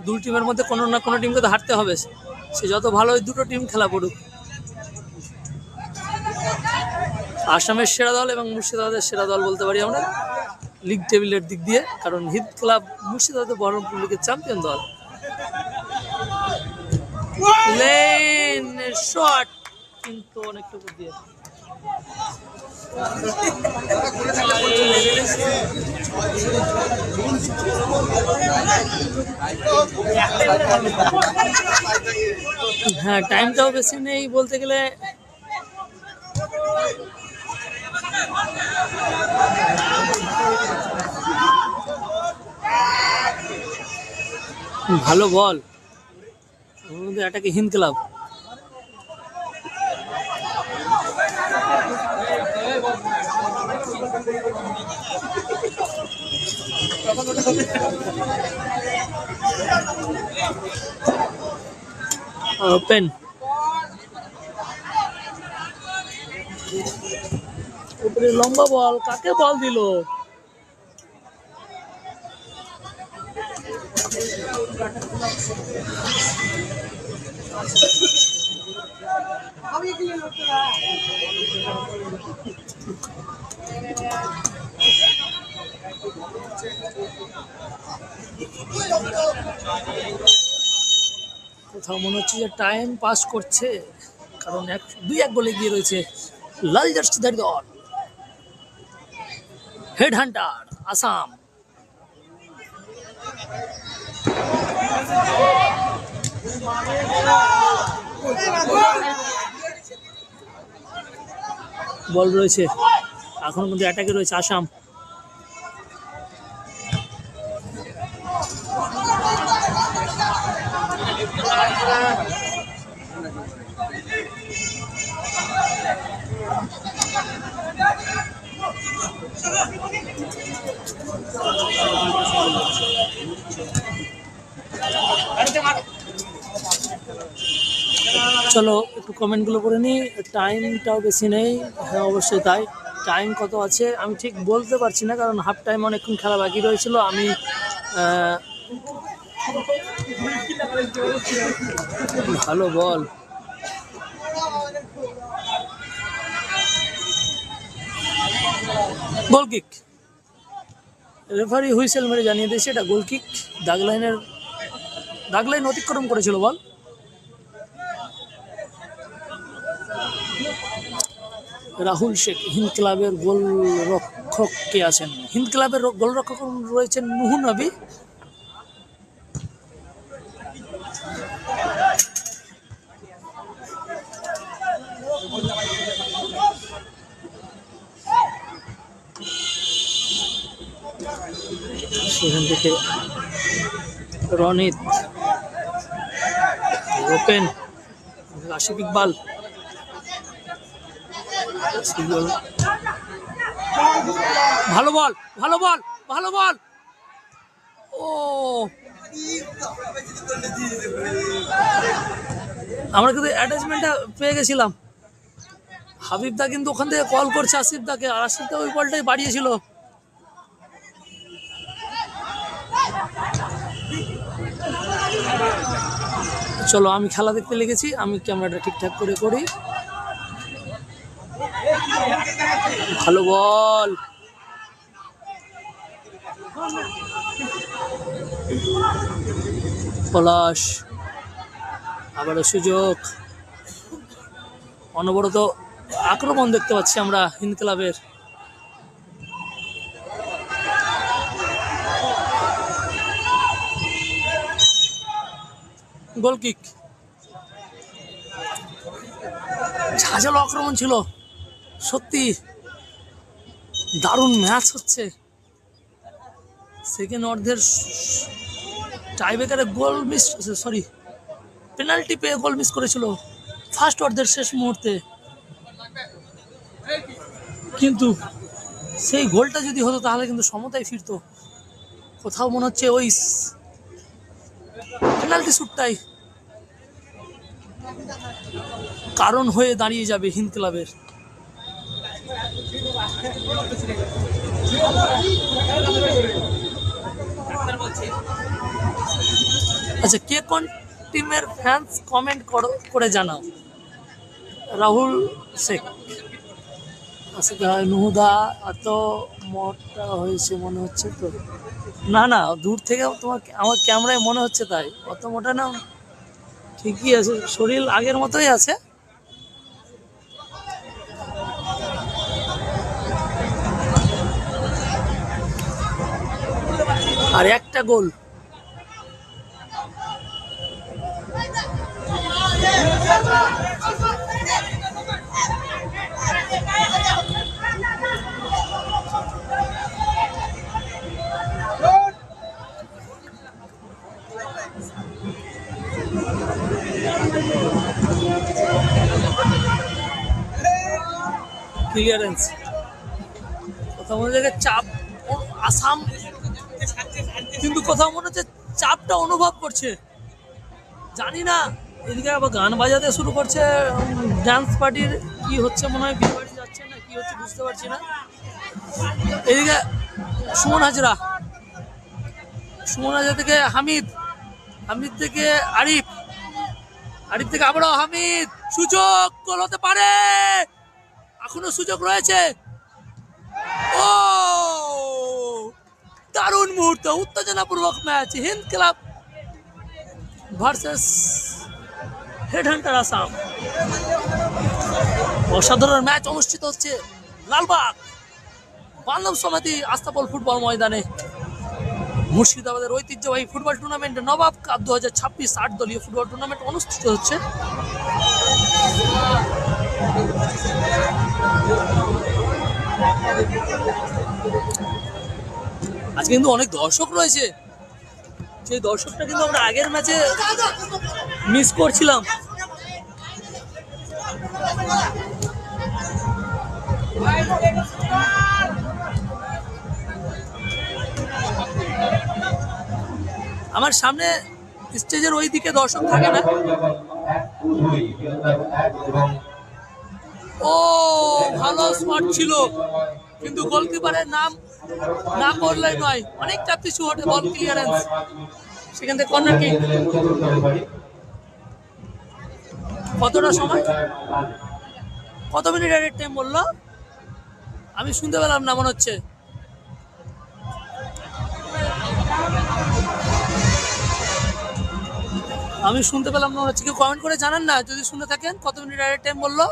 দুই টিমের মধ্যে কোনো না কোনো টিমকে তো হারতে হবে, সে যত ভালো ওই দুটো টিম খেলা পড়ুক। আসামের সেরা দল এবং মুর্শিদাবাদের সেরা দল বলতে পারি আমরা লিগ টেবিলের দিক দিয়ে, কারণ হিন্দ ক্লাব মুর্শিদাবাদের বহরমপুর লিগের চ্যাম্পিয়ন দল। লেন শট কিন্তু অনেকটুকু দিয়ে হ্যাঁ, টাইমটাও বেশি নেই বলতে গেলে। ভালো বল, এটাকে হিন্দ ক্লাব। ওপেন, উপরে লম্বা বল, কাকে বল দিল? কোথাও মনে হচ্ছে যে টাইম পাস করছে, কারণ 2-1 গোলে গিয়ে রয়েছে লাল জার্সিধারী দল হেড হান্টার আসাম। বল রয়েছে, এখন কিন্তু অ্যাটাকে রয়েছে আসাম। চলো একটু কমেন্টগুলো করে নিই। টাইমটাও বেশি নেই, হ্যাঁ অবশ্যই তাই। টাইম কত আছে আমি ঠিক বলতে পারছি না, কারণ হাফ টাইম অনেকক্ষণ খেলা বাকি রয়েছিল। আমি ভালো বল, গোল কিক। রেফারি হুইসেল মেরে জানিয়ে দিয়েছে এটা গোল কিক। দাগলাইন অতিক্রম করেছিল বল। রাহুল শেখ হিন্দ ক্লাবের গোলরক্ষক কে আছেন? হিন্দ ক্লাবের গোলরক্ষক রয়েছেন নুহু নবী। সেখান থেকে রনিত, ওপেন আশিক ইকবাল। ভালো বল, ভালো বল, ভালো বল, ও আমরা কিন্তু অ্যাটাচমেন্টটা পেয়ে গেছিলাম। হাবিবদা কিন্তু ওখান থেকে কল করছে আসিফদাকে, আর আসিফদা ওই বলটাই বাড়িয়েছিল। চলো আমি খেলা দেখতে লেগেছি, আমি ক্যামেরাটা ঠিকঠাক করে করি। ভালো বল, পলাশ, আবারও সুযোগ, অনবরত আক্রমণ দেখতে পাচ্ছি আমরা হিন্দ ক্লাবের। গোল কিক, ঝাঁঝালো আক্রমণ ছিল, সত্যি দারুণ ম্যাচ হচ্ছে। সেকেন্ড অর্ধের টাইব্রেকারে গোল মিস, সরি পেনাল্টি পেয়ে গোল মিস করেছিল ফার্স্ট অর্ধের শেষ মুহূর্তে, কিন্তু সেই গোলটা যদি হতো তাহলে কিন্তু সমতায় ফিরতো। কোথাও মনে হচ্ছে ওই পেনাল্টি শুটটাই কারণ হয়ে দাঁড়িয়ে যাবে হিন্দ ক্লাবের। আচ্ছা, কে কোন টিমের ফ্যান্স কমেন্ট করে জানাও। রাহুল শেখ, আচ্ছা নুহুদা, এত মোটা হয়েছে মনে হচ্ছে তো? না না, দূর থেকে তোমার আমার ক্যামেরায় মনে হচ্ছে তাই, অত মোটা না, ঠিকই আছে, শরীর আগের মতোই আছে। আর একটা গোল, ক্লিয়ারেন্স, কোথাও মনে হচ্ছে চাপ, আসাম কিন্তু কোথাও মনে হচ্ছে চাপটা অনুভব করছে, জানি না। এদিকে আবার গান বাজাতে শুরু করছে, ডান্স পার্টির কি হচ্ছে মনে হয়, বিয়ে বাড়ি যাচ্ছে না কি হচ্ছে বুঝতে পারছি না। এদিকে সুমন হাজরা, সুমন হাজরা থেকে হামিদ, হামিদ থেকে আরিফ, আরিফ থেকে আবারও হামিদ, সুযোগ, গোল হতে পারে, এখনো সুযোগ রয়েছে। ও দারুণ মুহূর্ত, উত্তেজনাপূর্বক match, Hind club versus headhunter Assam. অসাধারণ ম্যাচ অনুষ্ঠিত হচ্ছে লালবাগ বান্ধব সমিতি আস্তাবল ফুটবল ময়দানে। মুর্শিদাবাদের ঐতিহ্যবাহী ফুটবল টুর্নামেন্ট নবাব কাপ 2026 8 দলীয় ফুটবল টুর্নামেন্ট অনুষ্ঠিত হচ্ছে। আজকে কিন্তু অনেক দর্শক রয়েছে, সেই দর্শকটা কিন্তু আমরা আগের ম্যাচে মিস করছিলাম। আমার সামনে স্টেজের ওই দিকে দর্শক থাকে না। ও ভালো স্পট ছিল, কিন্তু গোলকিপারের নাম না করলে নয়, অনেকটা পিছু হটে বল ক্লিয়ারেন্স, সেখান থেকে কর্নার কিক। কতটা সময়, কত মিনিট এর টাইম বললো আমি শুনতে পেলাম না, মনে হচ্ছে আমি শুনতে পেলাম না, মনে হচ্ছে। কেউ কমেন্ট করে জানান না যদি শুনে থাকেন, কত মিনিট এর টাইম বললো।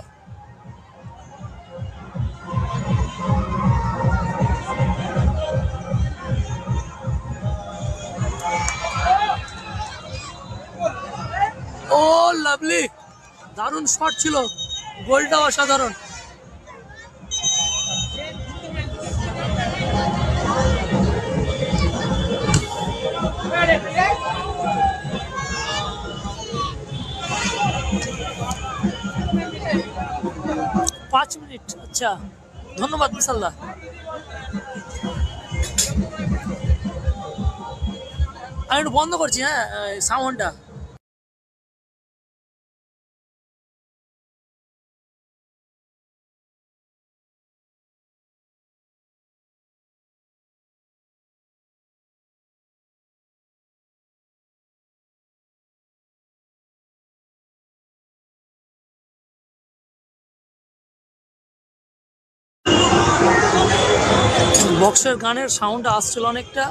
ও লাভলি, দারুণ শট ছিল, গোলটা অসাধারণ। পাঁচ মিনিট, আচ্ছা ধন্যবাদ বিশালদা। আমি একটু বন্ধ করছি, হ্যাঁ, সাউন্ডটা। বক্সের গানের সাউন্ড আসছিল অনেকটা।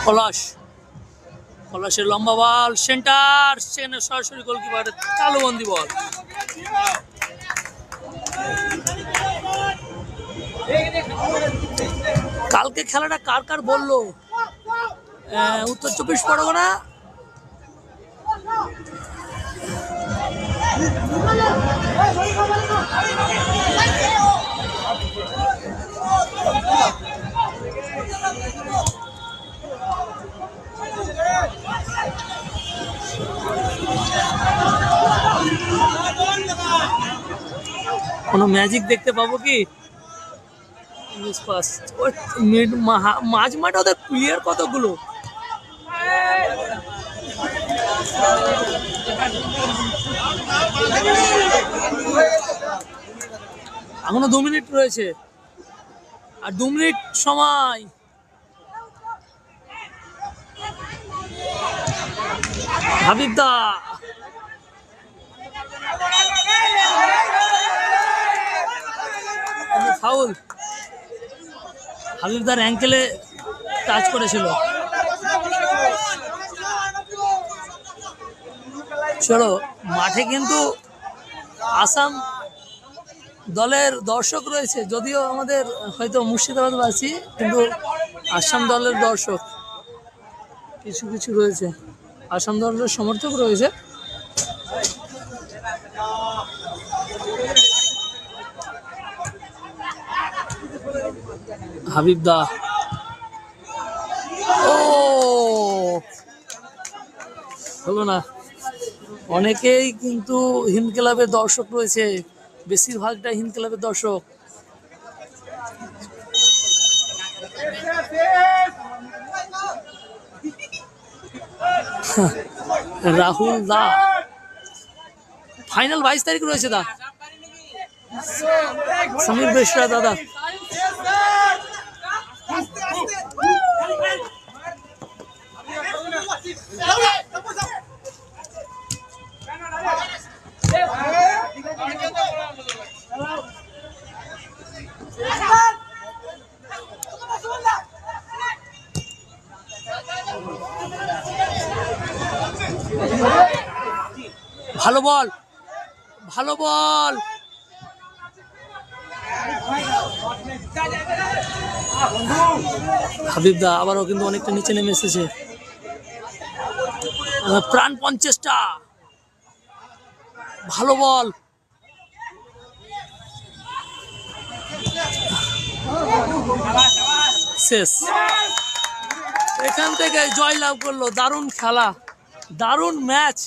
পলাশ, পলাশের লম্বা বল, সেন্টার, সরাসরি গোলকিপার তালুবন্দি বল। কালকে খেলাটা কার কার বললো? উত্তর 24 পরগনা, কোনো ম্যাজিক দেখতে পাবো কি? মাঝ মাঠে ওদের প্লেয়ার কতগুলো! এখনো 2 মিনিট রয়েছে, আর 2 মিনিট সময়। হাবিবদা, ফাউল। হাবিবদার অ্যাঙ্কেলে টাচ করেছিল। চলো, মাঠে কিন্তু আসাম দলের দর্শক রয়েছে, যদিও আমাদের হয়তো মুর্শিদাবাদবাসী, কিন্তু আসাম দলের দর্শক কিছু কিছু রয়েছে, আসাম দলের সমর্থক রয়েছে। হাবিবদা, ও হলো না। অনেকেই কিন্তু হিন্দ ক্লাবের দর্শক রয়েছে, বেশিরভাগটাই হিন্দ ক্লাবের দর্শক। রাহুল দা, ফাইনাল 22 তারিখ রয়েছে দা। সমীর বেশরা দাদা, ভালো বল, ভালো বল। হাবিবদা আবারও কিন্তু অনেকটা নিচে নেমে এসেছে। প্রাণপণ চেষ্টা, ভালো বল। শেষ। এখান থেকে জয় লাভ করলো। দারুণ খেলা, দারুণ ম্যাচ।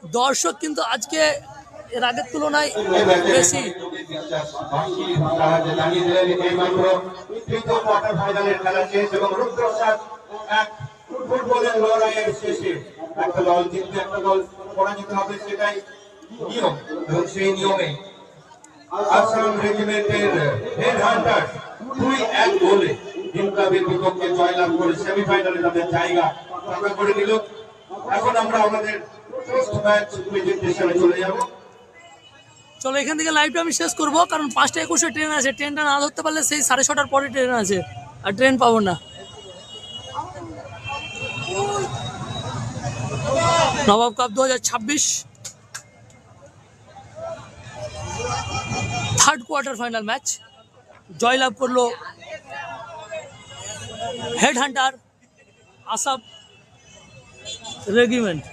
দর্শক কিন্তু আজকে এর আগের তুলনায় বেশি। ফুটবলের লড়াইয়ের শেষে একটা দল জিতবে, একটা দল পরাজিত হবে, সেটাই নিয়ম। এবং সেই নিয়মে আসাম রেজিমেন্টের হেড হান্টার 2-1 গোলে হিন্দ ক্লাবের বিপক্ষে জয়লাভ করে সেমিফাইনালে তাদের জায়গা পাকা করে নিল। এখন আমরা আমাদের ফার্স্ট ম্যাচ প্রেজেন্টেশনে চলে যাব। চলো, এখান থেকে লাইভটা আমি শেষ করবো, কারণ 5টা 21-এ ট্রেন আছে। ট্রেনটা না ধরতে পারলে সেই 6:30টার পরে ট্রেন আছে, আর ট্রেন পাবো না। Nawab cup 2026 third quarter final match. জয়লাভ করলো হেড হান্টার আসাম রেজিমেন্ট।